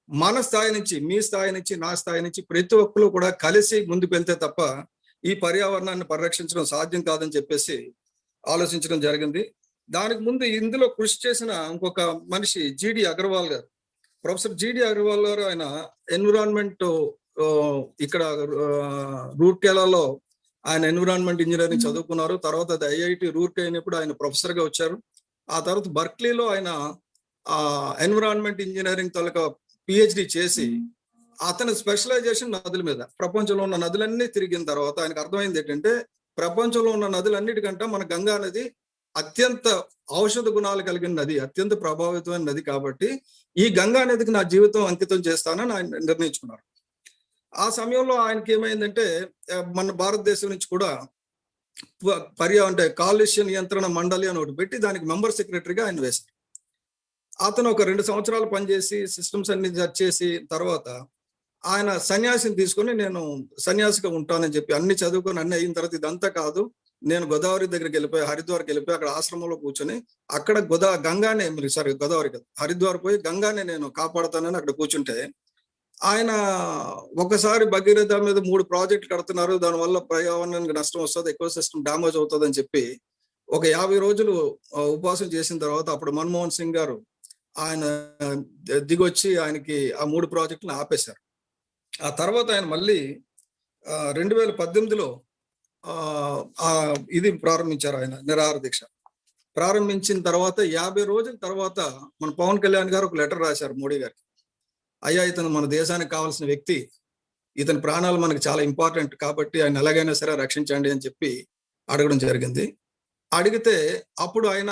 మన స్థాయి నుంచి, మీ స్థాయి నుంచి, నా స్థాయి నుంచి ప్రతి ఒక్కరు కూడా కలిసి ముందుకు వెళ్తే తప్ప ఈ పర్యావరణాన్ని పరిరక్షించడం సాధ్యం కాదని చెప్పేసి ఆలోచించడం జరిగింది. దానికి ముందు ఇందులో కృషి చేసిన ఇంకొక మనిషి జిడి అగర్వాల్ గారు, ప్రొఫెసర్ జిడి అగర్వాల్ గారు. ఆయన ఎన్విరాన్మెంట్ ఇక్కడ రూర్కేలాలో ఆయన ఎన్విరాన్మెంట్ ఇంజనీరింగ్ చదువుకున్నారు. తర్వాత అది ఐఐటి రూర్కే అయినప్పుడు ఆయన ప్రొఫెసర్ గా వచ్చారు. ఆ తర్వాత బర్క్లీలో ఆయన ఎన్విరాన్మెంట్ ఇంజనీరింగ్ తాలూకా పిహెచ్డి చేసి అతని స్పెషలైజేషన్ నదుల మీద. ప్రపంచంలో ఉన్న నదులన్నీ తిరిగిన తర్వాత ఆయనకు అర్థమైంది ఏంటంటే ప్రపంచంలో ఉన్న నదులన్నిటికంటే మన గంగా నది అత్యంత ఔషధ గుణాలు కలిగిన నది, అత్యంత ప్రభావితమైన నది. కాబట్టి ఈ గంగా నదికి నా జీవితం అంకితం చేస్తానని ఆయన నిర్ణయించుకున్నారు. ఆ సమయంలో ఆయనకి ఏమైందంటే మన భారతదేశం నుంచి కూడా అంటే కాలుష్య నియంత్రణ మండలి అని ఒకటి పెట్టి దానికి మెంబర్ సెక్రటరీగా ఆయన వేశారు. అతను ఒక 2 సంవత్సరాలు పనిచేసి సిస్టమ్స్ అన్ని సెర్చ్ చేసి తర్వాత ఆయన సన్యాసిని తీసుకొని నేను సన్యాసిగా ఉంటానని చెప్పి అన్ని చదువుకొని అన్ని అయిన తర్వాత ఇదంతా కాదు, నేను గోదావరి దగ్గరికి వెళ్ళిపోయి హరిద్వార్కి వెళ్ళిపోయి అక్కడ ఆశ్రమంలో కూర్చొని అక్కడ గంగానే గోదావరి కదా, హరిద్వార్ పోయి గంగానే నేను కాపాడుతానని అక్కడ కూర్చుంటే ఆయన ఒకసారి భగీరథ మీద 3 ప్రాజెక్టులు కడుతున్నారు, దానివల్ల పర్యావరణానికి నష్టం వస్తుంది, ఎకో సిస్టమ్ డ్యామేజ్ అవుతుంది అని చెప్పి ఒక 50 రోజులు ఉపవాసం చేసిన తర్వాత అప్పుడు మన్మోహన్ సింగ్ గారు ఆయన దిగొచ్చి ఆయనకి ఆ 3 ప్రాజెక్టులను ఆపేశారు. ఆ తర్వాత ఆయన మళ్ళీ 2018లో ఇది ప్రారంభించారు. ఆయన నిరాహార దీక్ష ప్రారంభించిన తర్వాత 50 రోజుల తర్వాత మన పవన్ కళ్యాణ్ గారు ఒక లెటర్ రాశారు మోడీ గారికి. అయ్యా, ఇతను మన దేశానికి కావాల్సిన వ్యక్తి, ఇతని ప్రాణాలు మనకి చాలా ఇంపార్టెంట్ కాబట్టి ఆయన ఎలాగైనా సరే రక్షించండి అని చెప్పి అడగడం జరిగింది. అడిగితే అప్పుడు ఆయన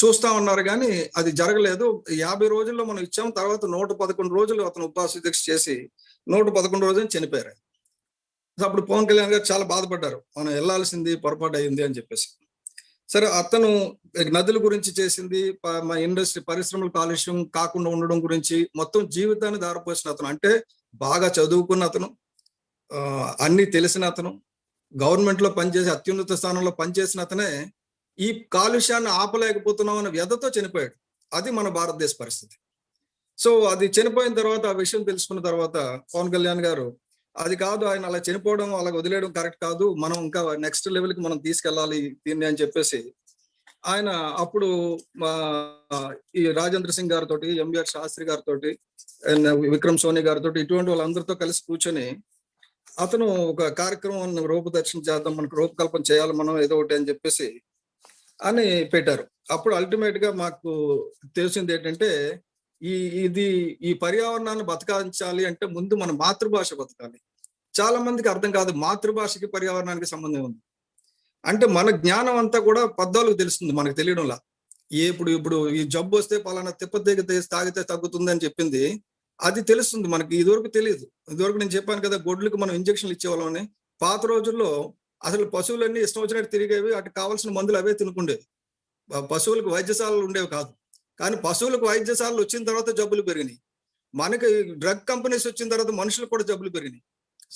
చూస్తా ఉన్నారు కానీ అది జరగలేదు. 50 రోజుల్లో మనం ఇచ్చాం. తర్వాత 111 రోజులు అతను ఉపవాస దీక్ష చేసి 111 రోజులు చనిపోయారు. అప్పుడు పవన్ కళ్యాణ్ గారు చాలా బాధపడ్డారు, మనం వెళ్ళాల్సింది పొరపాటు అయింది అని చెప్పేసి. సరే, అతను నదుల గురించి చేసింది, మా ఇండస్ట్రీ పరిశ్రమల కాలుష్యం కాకుండా ఉండడం గురించి మొత్తం జీవితాన్ని దారిపోసిన అతను, అంటే బాగా చదువుకున్న అతను, అన్ని తెలిసిన అతను, గవర్నమెంట్ లో పనిచేసి అత్యున్నత స్థానంలో పనిచేసిన అతనే ఈ కాలుష్యాన్ని ఆపలేకపోతున్నాం అనే వ్యధతో చనిపోయాడు. అది మన భారతదేశ పరిస్థితి. సో అది చనిపోయిన తర్వాత ఆ విషయం తెలుసుకున్న తర్వాత పవన్ కళ్యాణ్ గారు అది కాదు, ఆయన అలా చనిపోవడం అలా వదిలేయడం కరెక్ట్ కాదు, మనం ఇంకా నెక్స్ట్ లెవెల్కి మనం తీసుకెళ్ళాలి దీన్ని అని చెప్పేసి ఆయన అప్పుడు ఈ రాజేంద్ర సింగ్ గారితో, ఎంబీఆర్ శాస్త్రి గారితో, విక్రమ్ సోని గారితో ఇటువంటి వాళ్ళందరితో కలిసి కూర్చొని అతను ఒక కార్యక్రమం రూపదర్శన చేద్దాం, మనకు రూపకల్పన చేయాలి మనం ఏదో ఒకటి అని చెప్పేసి అని పెట్టారు. అప్పుడు అల్టిమేట్ గా మాకు తెలిసింది ఏంటంటే ఈ పర్యావరణాన్ని బతకాంచాలి అంటే ముందు మన మాతృభాష బతకాలి. చాలా మందికి అర్థం కాదు మాతృభాషకి పర్యావరణానికి సంబంధం ఉంది. అంటే మన జ్ఞానం అంతా కూడా పద్దాలకు తెలుస్తుంది మనకు తెలియడంలా. ఇప్పుడు ఇప్పుడు ఈ జబ్బు వస్తే పలానా తిప్ప తాగితే తగ్గుతుంది అని చెప్పింది, అది తెలుస్తుంది మనకి. ఇదివరకు తెలియదు. ఇదివరకు నేను చెప్పాను కదా, గొడ్లకు మనం ఇంజక్షన్లు ఇచ్చేవాళ్ళమని. పాత రోజుల్లో అసలు పశువులన్నీ ఇష్టం వచ్చినట్టు తిరిగేవి, వాటికి కావాల్సిన మందులు అవే తినుకుండేవి. పశువులకు వైద్యశాలలు ఉండేవి కాదు. కానీ పశువులకు వైద్యశాలలు వచ్చిన తర్వాత జబ్బులు పెరిగినాయి. మనకి డ్రగ్ కంపెనీస్ వచ్చిన తర్వాత మనుషులకు కూడా జబ్బులు పెరిగినాయి.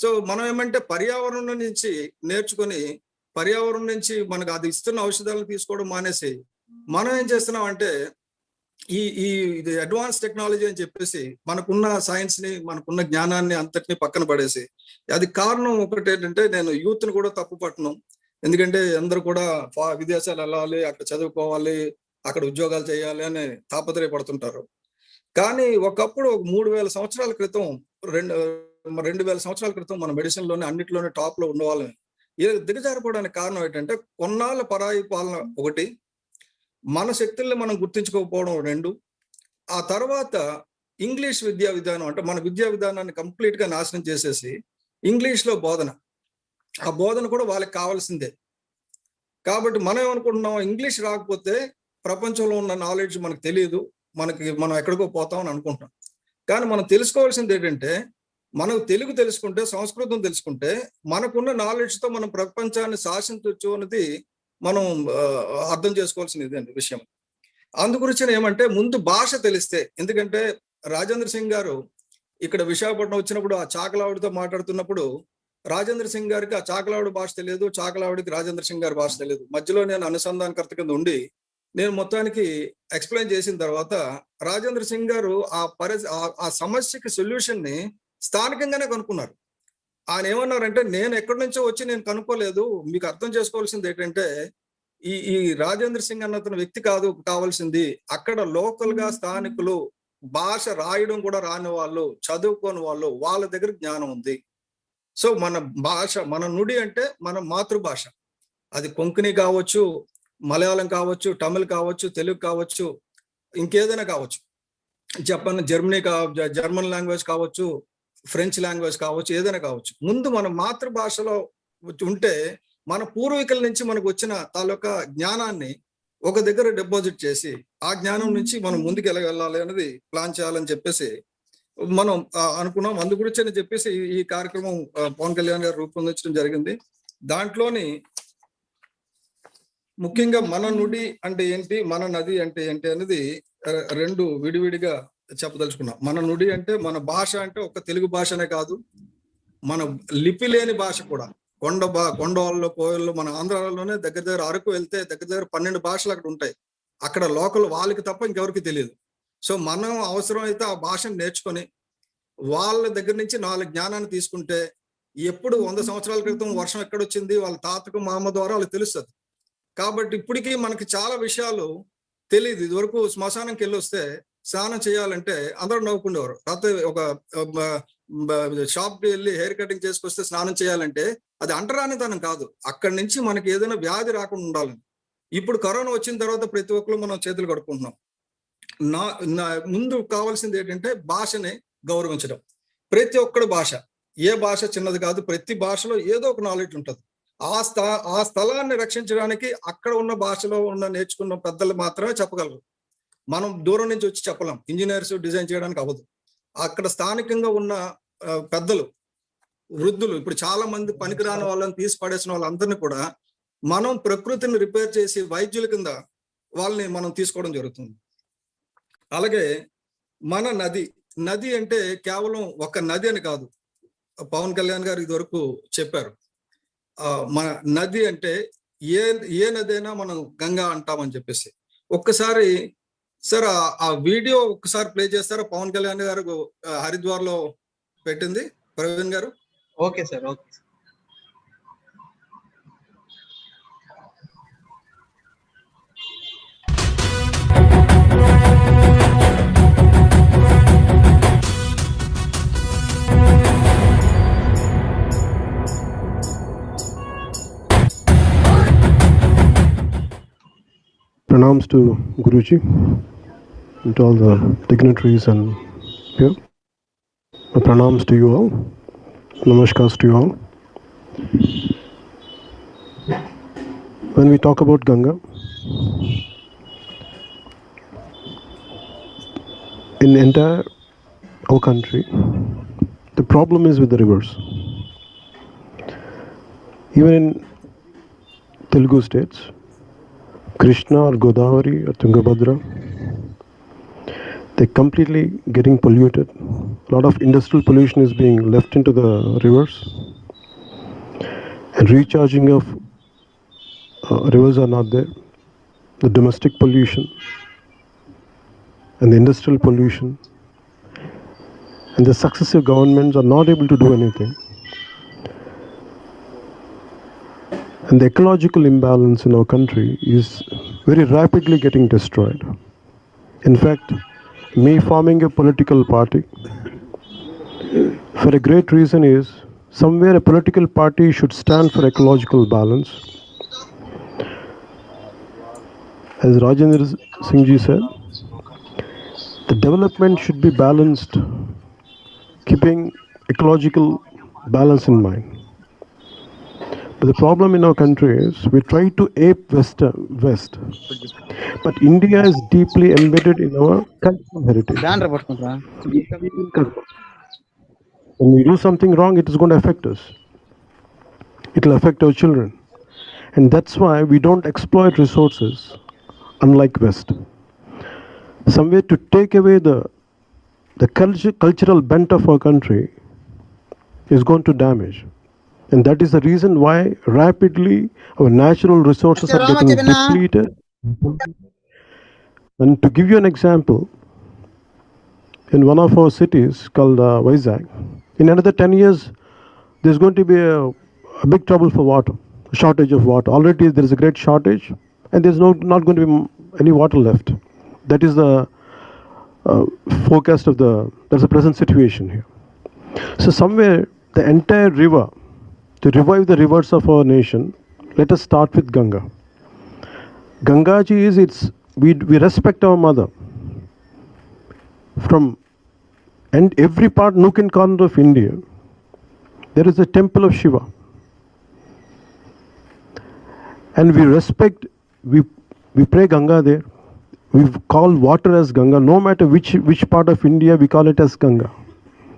సో మనం ఏమంటే పర్యావరణం నుంచి నేర్చుకొని, పర్యావరణం నుంచి మనకు అది ఇస్తున్న ఔషధాలను తీసుకోవడం మానేసి, మనం ఏం చేస్తున్నాం అంటే ఈ ఇది అడ్వాన్స్ టెక్నాలజీ అని చెప్పేసి మనకున్న సైన్స్ ని, మనకున్న జ్ఞానాన్ని అంతటిని పక్కన పడేసి, అది కారణం ఒకటి ఏంటంటే, నేను యూత్ ని కూడా తప్పు పట్టను. ఎందుకంటే అందరూ కూడా విదేశాలు వెళ్ళాలి, అక్కడ చదువుకోవాలి, అక్కడ ఉద్యోగాలు చేయాలి అని తాపత్రయపడుతుంటారు. కానీ ఒకప్పుడు 3000 సంవత్సరాల క్రితం, 2000 సంవత్సరాల క్రితం మన మెడిసిన్ లోనే అన్నిటిలోనే టాప్ లో ఉండేవాళ్ళని దిగజారిపోవడానికి కారణం ఏంటంటే, కొన్నాళ్ళ పరాయి పాలన ఒకటి, మన శక్తుల్ని మనం గుర్తించుకోకపోవడం రెండు, ఆ తర్వాత ఇంగ్లీష్ విద్యా విధానం, అంటే మన విద్యా విధానాన్ని కంప్లీట్ గా నాశనం చేసేసి ఇంగ్లీష్ లో బోధన, ఆ బోధన కూడా వాళ్ళకి కావాల్సిందే. కాబట్టి మనం ఏమనుకుంటున్నాం, ఇంగ్లీష్ రాకపోతే ప్రపంచంలో ఉన్న నాలెడ్జ్ మనకు తెలియదు, మనం ఎక్కడికో పోతాం అని అనుకుంటున్నాం. కానీ మనం తెలుసుకోవాల్సింది ఏంటంటే, మనం తెలుగు తెలుసుకుంటే, సంస్కృతం తెలుసుకుంటే, మనకున్న నాలెడ్జ్ తో మనం ప్రపంచాన్ని శాసించవచ్చు అన్నది మనం అర్థం చేసుకోవాల్సిన ఇదండి విషయం. అందుగురించి ఏమంటే, ముందు భాష తెలిస్తే, ఎందుకంటే రాజేంద్ర సింగ్ గారు ఇక్కడ విశాఖపట్నం వచ్చినప్పుడు ఆ చాకలావిడితో మాట్లాడుతున్నప్పుడు, రాజేంద్ర సింగ్ గారికి ఆ చాకలావిడి భాష తెలియదు, చాకలావిడికి రాజేంద్ర సింగ్ గారి భాష తెలియదు. మధ్యలో నేను అనుసంధానకర్త కింద ఉండి నేను మొత్తానికి ఎక్స్ప్లెయిన్ చేసిన తర్వాత, రాజేంద్ర సింగ్ గారు ఆ సమస్యకి సొల్యూషన్ ని స్థానికంగానే కనుక్కున్నారు. ఆయన ఏమన్నారంటే, నేను ఎక్కడి నుంచో వచ్చి నేను కనుక్కోలేదు, మీకు అర్థం చేసుకోవాల్సింది ఏంటంటే, ఈ రాజేంద్ర సింగ్ అన్న వ్యక్తి కాదు కావాల్సింది, అక్కడ లోకల్ గా స్థానికులు, భాష రాయడం కూడా రాని వాళ్ళు, చదువుకోని వాళ్ళు, వాళ్ళ దగ్గర జ్ఞానం ఉంది. సో మన భాష, మన నుడి అంటే మన మాతృభాష, అది కొంకణి కావచ్చు, మలయాళం కావచ్చు, తమిళ్ కావచ్చు, తెలుగు కావచ్చు, ఇంకేదైనా కావచ్చు, జర్మన్ లాంగ్వేజ్ కావచ్చు, ఫ్రెంచ్ లాంగ్వేజ్ కావచ్చు, ఏదైనా కావచ్చు. ముందు మన మాతృభాషలో ఉంటే, మన పూర్వీకుల నుంచి మనకు వచ్చిన తాలూకా జ్ఞానాన్ని ఒక దగ్గర డిపాజిట్ చేసి, ఆ జ్ఞానం నుంచి మనం ముందుకు వెళ్ళాలి అనేది ప్లాన్ చేయాలని చెప్పేసి మనం అనుకున్నాం. అందు గురించి అని చెప్పేసి ఈ కార్యక్రమం పవన్ కళ్యాణ్ గారు రూపొందించడం జరిగింది. దాంట్లోని ముఖ్యంగా మన నుడి అంటే ఏంటి, మన నది అంటే ఏంటి అనేది రెండు విడివిడిగా చెప్పదలుచుకున్నాం. మన నుడి అంటే మన భాష, అంటే ఒక తెలుగు భాషనే కాదు, మన లిపి లేని భాష కూడా. కొండవాళ్ళు, కోయల్లో, మన ఆంధ్రాలోనే దగ్గర అరకు వెళ్తే దగ్గర 12 భాషలు అక్కడ ఉంటాయి. అక్కడ లోకల్ వాళ్ళకి తప్ప ఇంకెవరికి తెలియదు. సో మనం అవసరం అయితే ఆ భాషను నేర్చుకొని వాళ్ళ దగ్గర నుంచి 4 జ్ఞానాన్ని తీసుకుంటే, ఎప్పుడు 100 సంవత్సరాల క్రితం వర్షం ఎక్కడొచ్చింది, వాళ్ళ తాతకు మామ ద్వారా వాళ్ళకి తెలుస్తుంది. కాబట్టి ఇప్పటికీ మనకి చాలా విషయాలు తెలియదు. ఇదివరకు శ్మశానంకి వెళ్ళి వస్తే స్నానం చేయాలంటే అందరూ నవ్వుకునేవారు. రాత్రి ఒక షాప్కి వెళ్ళి హెయిర్ కటింగ్ చేసుకొస్తే స్నానం చేయాలంటే అది అంటరానితనం కాదు, అక్కడి నుంచి మనకి ఏదైనా వ్యాధి రాకుండా ఉండాలని. ఇప్పుడు కరోనా వచ్చిన తర్వాత ప్రతి ఒక్కరు మనం చేతులు కడుక్కుంటున్నాం. ముందు కావాల్సింది ఏంటంటే భాషని గౌరవించడం. ప్రతి ఒక్కడి భాష, ఏ భాష చిన్నది కాదు, ప్రతి భాషలో ఏదో ఒక నాలెడ్జ్ ఉంటుంది. ఆ స్థలాన్ని రక్షించడానికి అక్కడ ఉన్న భాషలో నేర్చుకున్న పెద్దలు మాత్రమే చెప్పగలరు. మనం దూరం నుంచి వచ్చి చెప్పలేం, ఇంజనీర్స్ డిజైన్ చేయడానికి అవ్వదు. అక్కడ స్థానికంగా ఉన్న పెద్దలు, వృద్ధులు, ఇప్పుడు చాలా మంది పనికిరాని వాళ్ళని తీసి పడేసిన వాళ్ళందరినీ కూడా మనం ప్రకృతిని రిపేర్ చేసి వైద్యుల కింద వాళ్ళని మనం తీసుకోవడం జరుగుతుంది. అలాగే మన నది అంటే కేవలం ఒక నది అని కాదు. పవన్ కళ్యాణ్ గారు ఇదివరకు చెప్పారు, మన నది అంటే ఏ నది అయినా మనం గంగా అంటామని చెప్పేసి. ఒక్కసారి సార్ ఆ వీడియో ఒక్కసారి ప్లే చేస్తారా? పవన్ కళ్యాణ్ గారు హరిద్వార్ లో పెట్టింది, ప్రవీణ్ గారు. Okay sir, okay. Pranams to Guruji and to all the dignitaries and here. Pranams to you all. Namaskars to you all. When we talk about Ganga, in entire our country, the problem is with the rivers. Even in Telugu states, Krishna or Godavari or Tungabhadra, they're completely getting polluted. A lot of industrial pollution is being left into the rivers, and recharging of rivers are not there. The domestic pollution and the industrial pollution, and the successive governments are not able to do anything. And the ecological imbalance in our country is very rapidly getting destroyed. In fact, me forming a political party for a great reason is somewhere a political party should stand for ecological balance. As Rajendra Singh ji said, the development should be balanced, keeping ecological balance in mind. But the problem in our country is we try to ape West, but India is deeply embedded in our cultural heritage. When we do something wrong, it is going to affect us. It will affect our children. And that's why we don't exploit resources, unlike West. Somewhere to take away the cultural bent of our country is going to damage. And that is the reason why rapidly our natural resources are getting depleted. And to give you an example, in one of our cities called Vizag, in another 10 years, there's going to be a big trouble for water, a shortage of water. Already there is a great shortage, and there's not going to be any water left. That is the forecast of that's the present situation here. So somewhere the entire river, to revive the rivers of our nation, let us start with Ganga. Gangaji is we respect our mother. From and every part, nook and corner of India, there is a temple of Shiva. And we respect, we pray Ganga there. We call water as Ganga, no matter which part of India we call it as Ganga.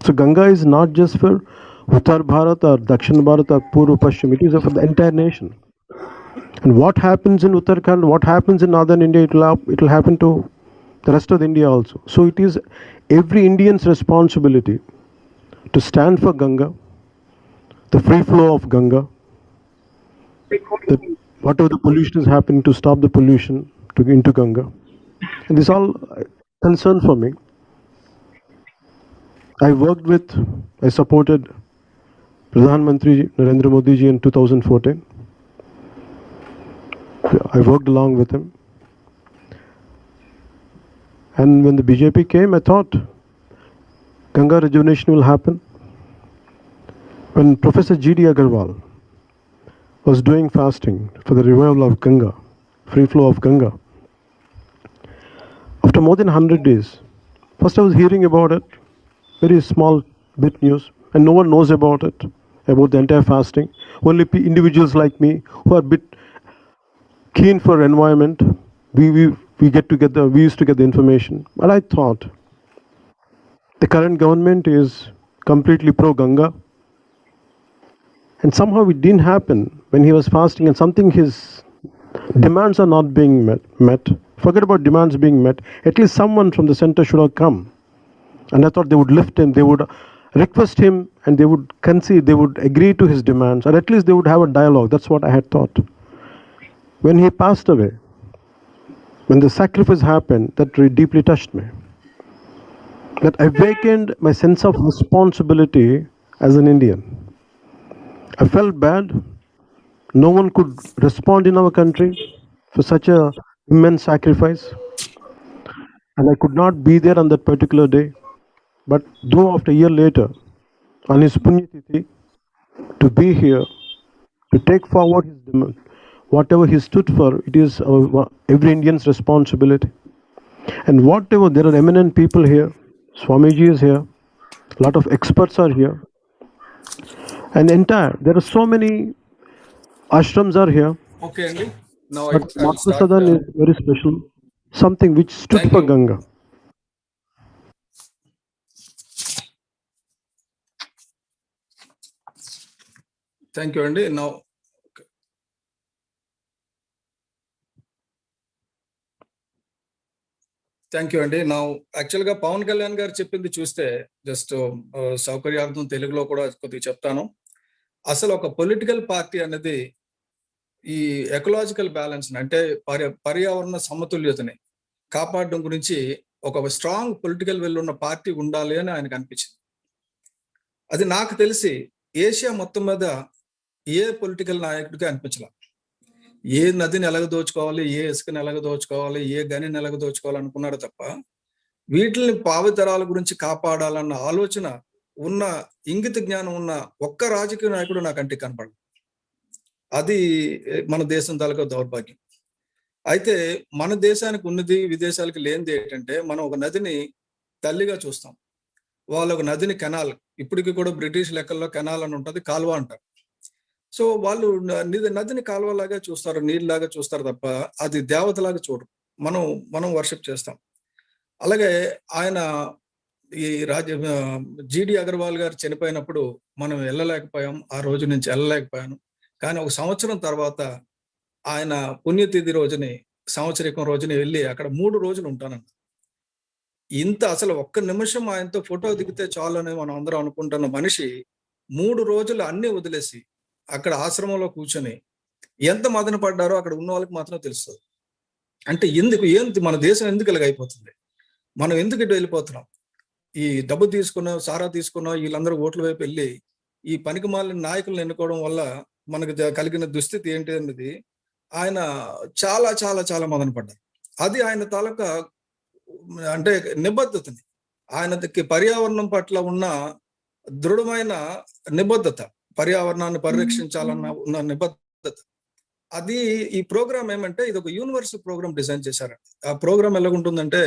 So Ganga is not just for Uttar Bharat or Dakshin Bharat or Purva Pashchim, it is for the entire nation. And what happens in Uttarakhand, what happens in northern India, it will happen to the rest of India also. So it is every Indian's responsibility to stand for Ganga, the free flow of Ganga, that whatever the pollution is happening, to stop the pollution into Ganga. And this is all concern for me. I supported Pradhan Mantri Narendra Modi ji in 2014. I worked along with him. And when the BJP came, I thought Ganga rejuvenation will happen. When Professor G.D. Agarwal was doing fasting for the revival of Ganga, free flow of Ganga, after more than 100 days, first I was hearing about it, very small bit news, and no one knows about it, about the entire fasting. Only individuals like me who are a bit keen for environment, we used to get the information. But I thought the current government is completely pro-Ganga, and somehow it didn't happen when he was fasting, and something his demands are not being met. Forget about demands being met. At least someone from the center should have come. And I thought they would lift him, they would request him, and they would concede, they would agree to his demands, or at least they would have a dialogue. That's what I had thought. When he passed away, when the sacrifice happened, that really deeply touched me. That awakened my sense of responsibility as an Indian. I felt bad. No one could respond in our country for such a immense sacrifice. And I could not be there on that particular day. But though after a year later, on his Punyatithi, to be here, to take forward his demand, whatever he stood for, it is every Indian's responsibility. And whatever, there are eminent people here, Swamiji is here, a lot of experts are here. And there are so many ashrams are here. Okay, Andy. Now But I'll Master start. Sadan is very special, something which stood Thank for you. Ganga. Thank you అండి. Now thank you అండి. నా యాక్చువల్గా పవన్ కళ్యాణ్ గారు చెప్పింది చూస్తే just సౌకర్యార్థం తెలుగులో కూడా కొద్దిగా చెప్తాను. అసలు ఒక పొలిటికల్ పార్టీ అనేది ఈ ఎకలాజికల్ బ్యాలెన్స్ అంటే పర్యావరణ సమతుల్యతని కాపాడడం గురించి ఒక స్ట్రాంగ్ పొలిటికల్ విల్ ఉన్న పార్టీ ఉండాలి అని ఆయనకు అనిపించింది. అది నాకు తెలిసి ఏషియా మొత్తం మీద ఏ పొలిటికల్ నాయకుడికి అనిపించలే. ఏ నదిని ఎలాగ దోచుకోవాలి, ఏ ఇసుకని ఎలాగ దోచుకోవాలి, ఏ గనిని ఎలాగ దోచుకోవాలి అనుకున్నారు తప్ప వీటిని భావితరాల గురించి కాపాడాలన్న ఆలోచన ఉన్న, ఇంగిత జ్ఞానం ఉన్న ఒక్క రాజకీయ నాయకుడు నాకు కంటికి కనపడదు. అది మన దేశం తాలూకా దౌర్భాగ్యం. అయితే మన దేశానికి ఉన్నది విదేశాలకు లేనిది ఏంటంటే మనం ఒక నదిని తల్లిగా చూస్తాం. వాళ్ళు ఒక నదిని కెనాల్, ఇప్పటికి కూడా బ్రిటిష్ లెక్కల్లో కెనాల్ అని ఉంటుంది, కాలువ అంటారు. సో వాళ్ళు నదిని కాలువలాగా చూస్తారు, నీళ్ళలాగా చూస్తారు తప్ప అది దేవతలాగా చూడరు. మనం వర్షిప్ చేస్తాం. అలాగే ఆయన ఈ జిడి అగర్వాల్ గారు చనిపోయినప్పుడు మనం వెళ్ళలేకపోయాం, ఆ రోజు నుంచి వెళ్ళలేకపోయాను. కానీ ఒక సంవత్సరం తర్వాత ఆయన పుణ్యతిథి రోజుని, సంవత్సరికం రోజుని వెళ్ళి అక్కడ 3 రోజులు ఉంటానంట. ఇంత అసలు ఒక్క నిమిషం ఆయనతో ఫోటో దిగితే చాలు అని మనం అందరం అనుకుంటున్న మనిషి 3 రోజులు అన్ని వదిలేసి అక్కడ ఆశ్రమంలో కూర్చొని ఎంత మదన పడ్డారో అక్కడ ఉన్న వాళ్ళకి మాత్రం తెలుస్తుంది. అంటే ఏంటి మన దేశం ఎందుకు ఇలాగైపోతుంది? మనం ఎందుకు ఇటు వెళ్ళిపోతున్నాం? ఈ డబ్బు తీసుకున్నాం, సారా తీసుకున్నాం, వీళ్ళందరూ ఓట్ల వైపు వెళ్ళి ఈ పనికిమాలిన నాయకులను ఎన్నుకోవడం వల్ల మనకు కలిగిన దుస్థితి ఏంటి అనేది ఆయన చాలా చాలా చాలా మదన పడ్డారు. అది ఆయన తాలూకా అంటే నిబద్ధతని, ఆయనకి పర్యావరణం పట్ల ఉన్న దృఢమైన నిబద్ధత, పర్యావరణాన్ని పరిరక్షించాలన్న ఉన్న నిబద్ధత. అది ఈ ప్రోగ్రామ్ ఏమంటే ఇది ఒక యూనివర్సల్ ప్రోగ్రామ్ డిజైన్ చేశారండి. ఆ ప్రోగ్రామ్ ఎలాగుంటుందంటే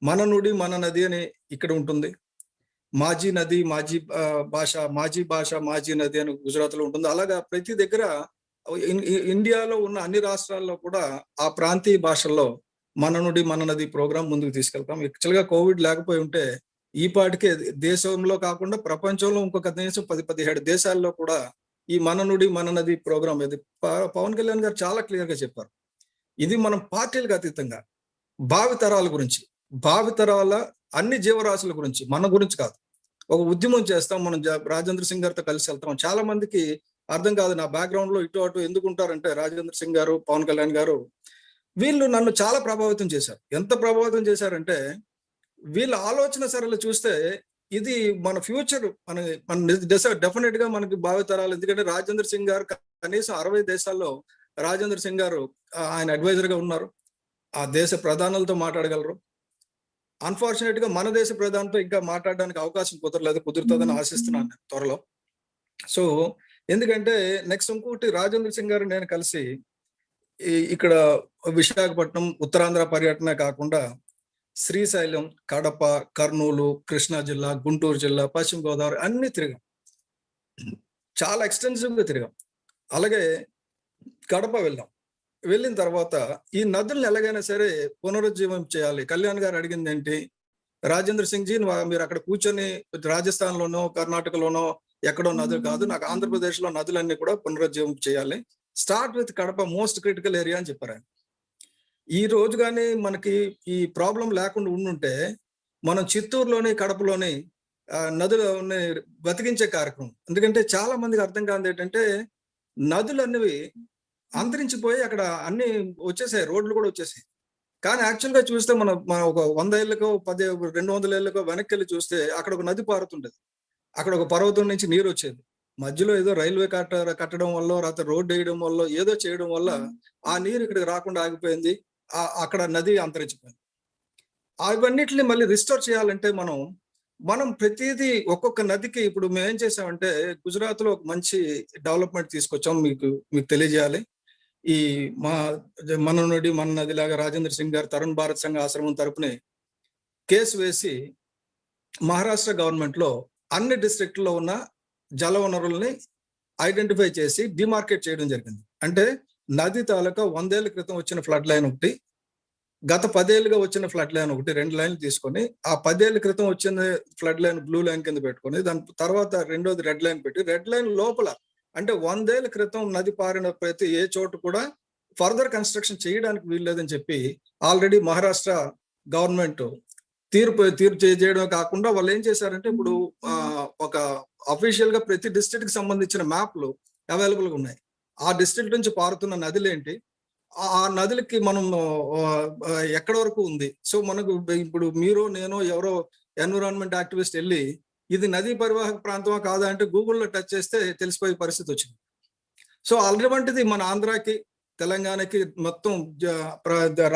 మన నుడి మన నది అని ఇక్కడ ఉంటుంది, మాజీ నది మాజీ భాష, మాజీ భాష మాజీ నది అని గుజరాత్ లో ఉంటుంది. అలాగా ప్రతి దగ్గర ఇండియాలో ఉన్న అన్ని రాష్ట్రాల్లో కూడా ఆ ప్రాంతీయ భాషల్లో మన నుడి మన నది ప్రోగ్రాం ముందుకు తీసుకెళ్తాం. యాక్చువల్ గా కోవిడ్ లేకపోయి ఉంటే ఈ పాటికే దేశంలో కాకుండా ప్రపంచంలో ఇంకొక దేశం 17 దేశాల్లో కూడా ఈ మన నుడి మన నది ప్రోగ్రాం ఇది పవన్ కళ్యాణ్ గారు చాలా క్లియర్ గా చెప్పారు. ఇది మనం పార్టీలకు అతీతంగా భావితరాల గురించి, భావితరాల అన్ని జీవరాశుల గురించి, మన గురించి కాదు, ఒక ఉద్యమం చేస్తాం. మనం రాజేంద్ర సింగ్ గారితో కలిసి వెళ్తాం. చాలా మందికి అర్థం కాదు, నా బ్యాక్గ్రౌండ్ లో ఇటు అటు ఎందుకు ఉంటారంటే రాజేంద్ర సింగ్ గారు, పవన్ కళ్యాణ్ గారు వీళ్ళు నన్ను చాలా ప్రభావితం చేశారు. ఎంత ప్రభావితం చేశారంటే వీళ్ళ ఆలోచన సరళి చూస్తే ఇది మన ఫ్యూచర్, మన డెఫినెట్ గా మనకి భావితరాలు. ఎందుకంటే రాజేంద్ర సింగ్ గారు కనీసం 60 దేశాల్లో రాజేంద్ర సింగ్ గారు ఆయన అడ్వైజర్ గా ఉన్నారు. ఆ దేశ ప్రధానులతో మాట్లాడగలరు. అన్ఫార్చునేట్ గా మన దేశ ప్రధానితో ఇంకా మాట్లాడడానికి అవకాశం కుదురుతుందని ఆశిస్తున్నాను త్వరలో. సో ఎందుకంటే నెక్స్ట్ ఇంకోటి రాజేంద్ర సింగ్ గారు నేను కలిసి ఇక్కడ విశాఖపట్నం ఉత్తరాంధ్ర పర్యటన కాకుండా శ్రీశైలం, కడప, కర్నూలు, కృష్ణా జిల్లా, గుంటూరు జిల్లా, పశ్చిమ గోదావరి అన్ని తిరిగాం, చాలా ఎక్స్టెన్సివ్ గా తిరిగాం. అలాగే కడప వెళ్ళిన తర్వాత ఈ నదులను ఎలాగైనా సరే పునరుజ్జీవం చేయాలి. కళ్యాణ్ గారు అడిగింది ఏంటి, రాజేంద్ర సింగ్ జీ మీరు అక్కడ కూర్చొని రాజస్థాన్ లోనో కర్ణాటకలోనో ఎక్కడో నదులు కాదు, నాకు ఆంధ్రప్రదేశ్ లో నదులన్నీ కూడా పునరుజ్జీవం చేయాలి, start with Kadapa most critical area అని చెప్పారు ఆయన. ఈ రోజు కానీ మనకి ఈ ప్రాబ్లం లేకుండా ఉండుంటే మనం చిత్తూరులోని కడపలోని నదులని బతికించే కార్యక్రమం. ఎందుకంటే చాలా మందికి అర్థం కాదు ఏంటంటే నదులు అన్నవి అంతరించిపోయి అక్కడ అన్ని వచ్చేసాయి, రోడ్లు కూడా వచ్చేసాయి. కానీ యాక్చువల్ గా చూస్తే మన ఒక 100 ఏళ్ళకో 200 ఏళ్ళకో వెనక్కి వెళ్ళి చూస్తే అక్కడ ఒక నది పారుతుంటది, అక్కడ ఒక పర్వతం నుంచి నీరు వచ్చేది. మధ్యలో ఏదో రైల్వే కట్టడం వల్ల, రాత్రి రోడ్డు వేయడం వల్ల, ఏదో చేయడం వల్ల ఆ నీరు ఇక్కడికి రాకుండా ఆగిపోయింది, అక్కడ నది అంతరించిపోయింది. అవన్నిటిని మళ్ళీ రిస్టోర్ చేయాలంటే మనం ప్రతిదీ ఒక్కొక్క నదికి, ఇప్పుడు మేము ఏం చేసామంటే గుజరాత్ లో ఒక మంచి డెవలప్మెంట్ తీసుకొచ్చాం, మీకు తెలియజేయాలి. ఈ మన నుండి మన నదిలాగా రాజేంద్ర సింగ్ గారు తరుణ్ భారత్ సంఘ ఆశ్రమం తరపునే కేసు వేసి మహారాష్ట్ర గవర్నమెంట్ లో అన్ని డిస్ట్రిక్ట్లో ఉన్న జల వనరుల్ని ఐడెంటిఫై చేసి డిమార్కెట్ చేయడం జరిగింది. అంటే నది తాలూకా 100 ఏళ్ల క్రితం వచ్చిన ఫ్లడ్ లైన్ ఒకటి, గత 10 ఏళ్ళుగా వచ్చిన ఫ్లడ్ లైన్ ఒకటి, 2 లైన్లు తీసుకొని ఆ 10 ఏళ్ల క్రితం వచ్చిన ఫ్లడ్ లైన్ బ్లూ లైన్ కింద పెట్టుకొని దాని తర్వాత రెండోది రెడ్ లైన్ పెట్టి, రెడ్ లైన్ లోపల అంటే 100 ఏళ్ల క్రితం నది పారిన ప్రతి ఏ చోటు కూడా ఫర్దర్ కన్స్ట్రక్షన్ చేయడానికి వీల్లేదని చెప్పి ఆల్రెడీ మహారాష్ట్ర గవర్నమెంట్ తీర్పు చేయడమే కాకుండా వాళ్ళు ఏం చేశారంటే ఇప్పుడు ఒక అఫీషియల్ గా ప్రతి డిస్ట్రిక్ట్ కి సంబంధించిన మ్యాప్లు అవైలబుల్ గా ఉన్నాయి. ఆ డిస్ట్రిక్ట్ నుంచి పారుతున్న నదులేంటి, ఆ నదులకి మనం ఎక్కడ వరకు ఉంది. సో మనకు ఇప్పుడు మీరు నేను ఎవరో ఎన్విరాన్మెంట్ యాక్టివిస్ట్ వెళ్ళి ఇది నదీ పరివాహక ప్రాంతమా కాదా అంటే గూగుల్లో టచ్ చేస్తే తెలిసిపోయే పరిస్థితి వచ్చింది. సో అటువంటిది మన ఆంధ్రాకి తెలంగాణకి మొత్తం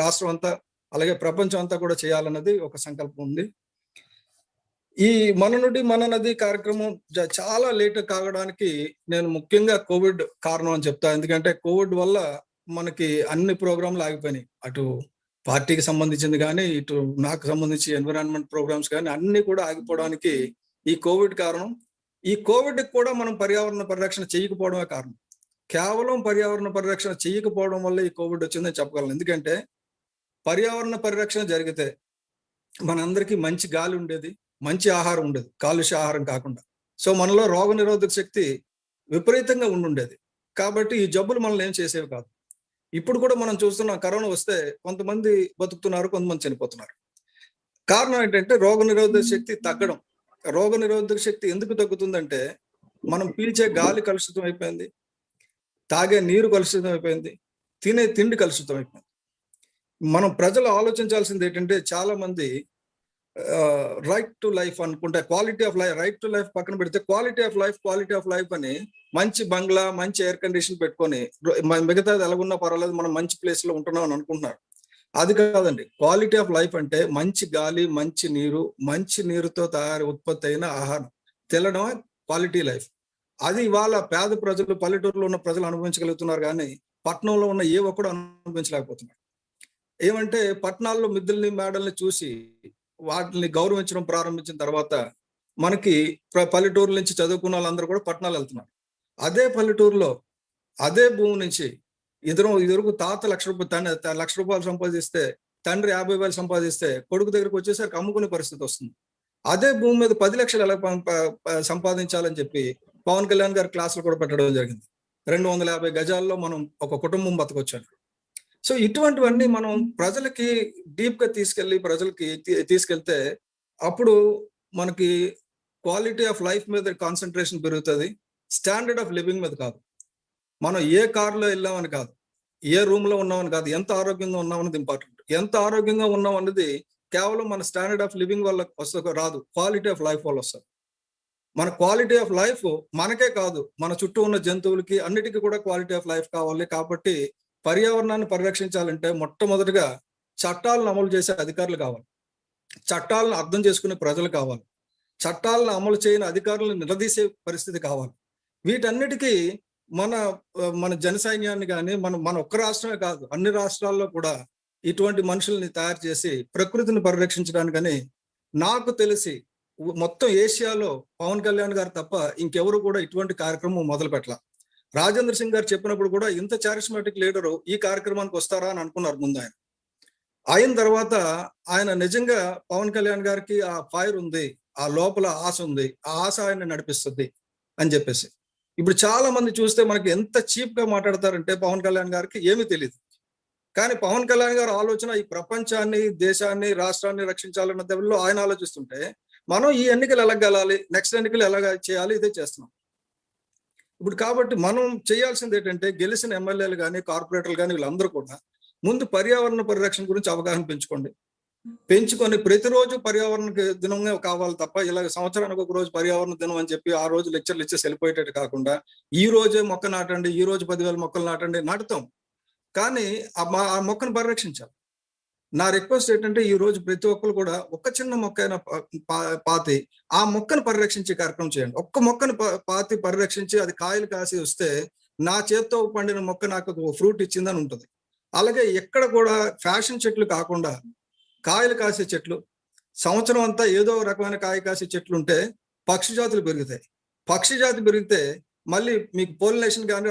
రాష్ట్రం అంతా అలాగే ప్రపంచం అంతా కూడా చేయాలన్నది ఒక సంకల్పం ఉంది. ఈ మన నుండి మన నది కార్యక్రమం చాలా లేట్ కావడానికి నేను ముఖ్యంగా కోవిడ్ కారణం అని చెప్తా. ఎందుకంటే కోవిడ్ వల్ల మనకి అన్ని ప్రోగ్రాంలు ఆగిపోయినాయి. అటు పార్టీకి సంబంధించింది కానీ ఇటు నాకు సంబంధించి ఎన్విరాన్మెంట్ ప్రోగ్రామ్స్ కానీ అన్ని కూడా ఆగిపోవడానికి ఈ కోవిడ్ కారణం. ఈ కోవిడ్ కూడా మనం పర్యావరణ పరిరక్షణ చేయకపోవడమే కారణం. కేవలం పర్యావరణ పరిరక్షణ చేయకపోవడం వల్ల ఈ కోవిడ్ వచ్చిందని చెప్పగలను. ఎందుకంటే పర్యావరణ పరిరక్షణ జరిగితే మనందరికీ మంచి గాలి ఉండేది, మంచి ఆహారం ఉండేది, కాలుష్య ఆహారం కాకుండా. సో మనలో రోగ నిరోధక శక్తి విపరీతంగా ఉండుండేది. కాబట్టి ఈ జబ్బులు మనల్ని ఏం చేసేవి కాదు. ఇప్పుడు కూడా మనం చూస్తున్నాం, కరోనా వస్తే కొంతమంది బతుకుతున్నారు, కొంతమంది చనిపోతున్నారు. కారణం ఏంటంటే రోగ నిరోధక శక్తి తగ్గడం. రోగ నిరోధక శక్తి ఎందుకు తగ్గుతుందంటే మనం పీల్చే గాలి కలుషితం అయిపోయింది, తాగే నీరు కలుషితం అయిపోయింది, తినే తిండి కలుషితం అయిపోయింది. మనం ప్రజలు ఆలోచించాల్సింది ఏంటంటే చాలా మంది రైట్ టు లైఫ్ అనుకుంటే quality of life, right to life పక్కన పెడితే క్వాలిటీ ఆఫ్ లైఫ్ అని మంచి బంగ్లా, మంచి ఎయిర్ కండిషన్ పెట్టుకొని మిగతాది ఎలాగున్నా పర్వాలేదు మనం మంచి ప్లేస్ లో ఉంటున్నాం అని అనుకుంటున్నారు. అది కాదండి. క్వాలిటీ ఆఫ్ లైఫ్ అంటే మంచి గాలి, మంచి నీరు, మంచి నీరుతో ఉత్పత్తి అయిన ఆహారం తినడమే క్వాలిటీ లైఫ్. అది ఇవాళ పేద ప్రజలు, పల్లెటూరులో ఉన్న ప్రజలు అనుభవించగలుగుతున్నారు కానీ పట్టణంలో ఉన్న ఏ ఒక్కడు అనుభవించలేకపోతున్నారు. ఏమంటే పట్టణాల్లో మిద్దెల్ని మేడల్ని చూసి వాటిని గౌరవించడం ప్రారంభించిన తర్వాత మనకి పల్లెటూరు నుంచి చదువుకున్న వాళ్ళందరూ కూడా పట్టణాలు వెళ్తున్నారు. అదే పల్లెటూరులో అదే భూమి నుంచి ఇదివరకు తాత లక్ష రూపాయలు సంపాదిస్తే, తండ్రి 50,000 సంపాదిస్తే కొడుకు దగ్గరకు వచ్చేసరికి అమ్ముకునే పరిస్థితి వస్తుంది. అదే భూమి మీద 10 లక్షలు ఎలా సంపాదించాలని చెప్పి పవన్ కళ్యాణ్ గారు క్లాసులు కూడా పెట్టడం జరిగింది. 250 గజాల్లో మనం ఒక కుటుంబం బతకొచ్చారు. సో ఇటువంటివన్నీ మనం ప్రజలకి డీప్ గా తీసుకెళ్తే అప్పుడు మనకి క్వాలిటీ ఆఫ్ లైఫ్ మీద కాన్సన్ట్రేషన్ పెరుగుతుంది, స్టాండర్డ్ ఆఫ్ లివింగ్ మీద కాదు. మనం ఏ కారులో వెళ్ళామని కాదు, ఏ రూమ్ లో ఉన్నామని కాదు, ఎంత ఆరోగ్యంగా ఉన్నామన్నది ఇంపార్టెంట్. ఎంత ఆరోగ్యంగా ఉన్నాం అన్నది కేవలం మన స్టాండర్డ్ ఆఫ్ లివింగ్ వల్ల రాదు, క్వాలిటీ ఆఫ్ లైఫ్ వల్ల వస్తుంది. మన క్వాలిటీ ఆఫ్ లైఫ్ మనకే కాదు, మన చుట్టూ ఉన్న జంతువులకి అన్నిటికీ కూడా క్వాలిటీ ఆఫ్ లైఫ్ కావాలి. కాబట్టి పర్యావరణాన్ని పరిరక్షించాలంటే మొట్టమొదటిగా చట్టాలను అమలు చేసే అధికారులు కావాలి, చట్టాలను అర్థం చేసుకునే ప్రజలు కావాలి, చట్టాలను అమలు చేయని అధికారులను నిలదీసే పరిస్థితి కావాలి. వీటన్నిటికీ మన జన సైన్యాన్ని కానీ మన ఒక్క రాష్ట్రమే కాదు అన్ని రాష్ట్రాల్లో కూడా ఇటువంటి మనుషుల్ని తయారు చేసి ప్రకృతిని పరిరక్షించడానికని నాకు తెలిసి మొత్తం ఏషియాలో పవన్ కళ్యాణ్ గారు తప్ప ఇంకెవరు కూడా ఇటువంటి కార్యక్రమం మొదలు పెట్టాల. రాజేంద్ర సింగ్ గారు చెప్పినప్పుడు కూడా ఇంత చారిస్మాటిక్ లీడరు ఈ కార్యక్రమానికి వస్తారా అని అనుకున్నారు ముందు. అయిన తర్వాత ఆయన నిజంగా పవన్ కళ్యాణ్ గారికి ఆ ఫైర్ ఉంది, ఆ లోపల ఆశ ఉంది, ఆ ఆశ ఆయన నడిపిస్తుంది అని చెప్పేసి. ఇప్పుడు చాలా మంది చూస్తే మనకి ఎంత చీప్ గా మాట్లాడతారంటే పవన్ కళ్యాణ్ గారికి ఏమీ తెలియదు. కానీ పవన్ కళ్యాణ్ గారి ఆలోచన ఈ ప్రపంచాన్ని, దేశాన్ని, రాష్ట్రాన్ని రక్షించాలన్న దెబ్బలో ఆయన ఆలోచిస్తుంటే మనం ఈ ఎన్నికలు ఎలా గెలాలి, నెక్స్ట్ ఎన్నికలు ఎలా చేయాలి, ఇదే చేస్తున్నాం ఇప్పుడు. కాబట్టి మనం చేయాల్సింది ఏంటంటే గెలిచిన ఎమ్మెల్యేలు కానీ, కార్పొరేటర్లు కానీ వీళ్ళందరూ కూడా ముందు పర్యావరణ పరిరక్షణ గురించి అవగాహన పెంచుకొని ప్రతిరోజు పర్యావరణ దినంగా కావాలి తప్ప ఇలా సంవత్సరానికి ఒక రోజు పర్యావరణ దినం అని చెప్పి ఆ రోజు లెక్చర్లు ఇచ్చేసి వెళ్ళిపోయేటట్టు కాకుండా ఈ రోజే మొక్క నాటండి, ఈ రోజు 10,000 మొక్కలు నాటండి, నాటుతాం కానీ ఆ మొక్కను పరిరక్షించాలి. నా రిక్వెస్ట్ ఏంటంటే ఈ రోజు ప్రతి ఒక్కరు కూడా ఒక చిన్న మొక్క అయినా పాతి ఆ మొక్కను పరిరక్షించే కార్యక్రమం చేయండి. ఒక్క మొక్కను పాతి పరిరక్షించి అది కాయలు కాసి వస్తే నా చేత్తో పండిన మొక్క నాకు ఫ్రూట్ ఇచ్చిందని ఉంటుంది. అలాగే ఎక్కడ కూడా ఫ్యాషన్ చెట్లు కాకుండా కాయలు కాసే చెట్లు, సంవత్సరం అంతా ఏదో రకమైన కాయ కాసే చెట్లు ఉంటే పక్షి జాతులు పెరుగుతాయి. పక్షి జాతి పెరిగితే మళ్ళీ మీకు పోలినేషన్ కానీ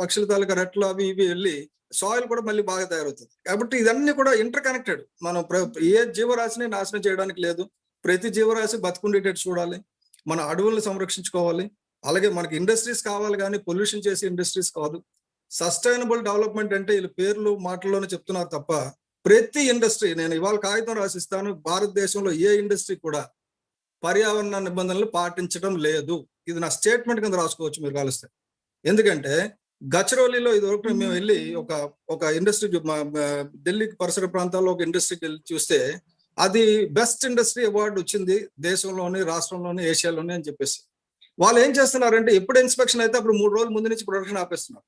పక్షుల తాలూకా రెట్లు అవి ఇవి వెళ్ళి సాయిల్ కూడా మళ్ళీ బాగా తయారవుతుంది. కాబట్టి ఇదన్నీ కూడా ఇంటర్ కనెక్టెడ్. మనం ఏ జీవరాశిని నాశనం చేయడానికి లేదు, ప్రతి జీవరాశి బతుకుండేటట్టు చూడాలి, మన అడవులను సంరక్షించుకోవాలి, అలాగే మనకి ఇండస్ట్రీస్ కావాలి కానీ పొల్యూషన్ చేసే ఇండస్ట్రీస్ కాదు. సస్టైనబుల్ డెవలప్మెంట్ అంటే వీళ్ళు పేర్లు మాటల్లోనే చెప్తున్నారు తప్ప ప్రతి ఇండస్ట్రీ, నేను ఇవాళ కాగితం రాసిస్తాను, భారతదేశంలో ఏ ఇండస్ట్రీ కూడా పర్యావరణ నిబంధనలు పాటించడం లేదు. ఇది నా స్టేట్మెంట్ కింద రాసుకోవచ్చు మీరు కలిస్తే. ఎందుకంటే గచ్రోలీలో ఇది వరకు మేము వెళ్ళి ఒక ఇండస్ట్రీ, ఢిల్లీ పరిసర ప్రాంతాల్లో ఒక ఇండస్ట్రీకి వెళ్ళి చూస్తే అది బెస్ట్ ఇండస్ట్రీ అవార్డు వచ్చింది దేశంలోని, రాష్ట్రంలోని, ఏషియాలోని అని చెప్పేసి. వాళ్ళు ఏం చేస్తున్నారంటే ఎప్పుడు ఇన్స్పెక్షన్ అయితే అప్పుడు 3 రోజుల ముందు నుంచి ప్రొడక్షన్ ఆపేస్తున్నారు.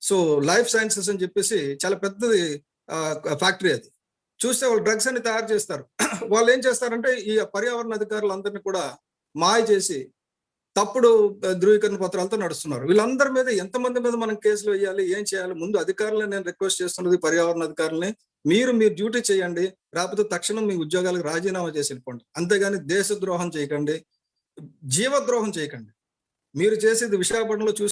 సో లైఫ్ సైన్సెస్ అని చెప్పేసి చాలా పెద్దది ఫ్యాక్టరీ అది. చూస్తే వాళ్ళు డ్రగ్స్ అని తయారు చేస్తారు. వాళ్ళు ఏం చేస్తారంటే ఈ పర్యావరణ అధికారులందరినీ కూడా మాయ చేసి తప్పుడు ధృవీకరణ పత్రాలతో నడుస్తున్నారు. వీళ్ళందరి మీద ఎంతమంది మీద మనం కేసులు వేయాలి, ఏం చేయాలి? ముందు అధికారులను నేను రిక్వెస్ట్ చేస్తున్నది, పర్యావరణ అధికారులని, మీరు డ్యూటీ చేయండి, లేకపోతే తక్షణం మీ ఉద్యోగాలకు రాజీనామా చేసి వెళ్ళిపోండి. అంతేగాని దేశద్రోహం చేయకండి, జీవద్రోహం చేయకండి. మీరు చేసేది విశాఖపట్నంలో చూసి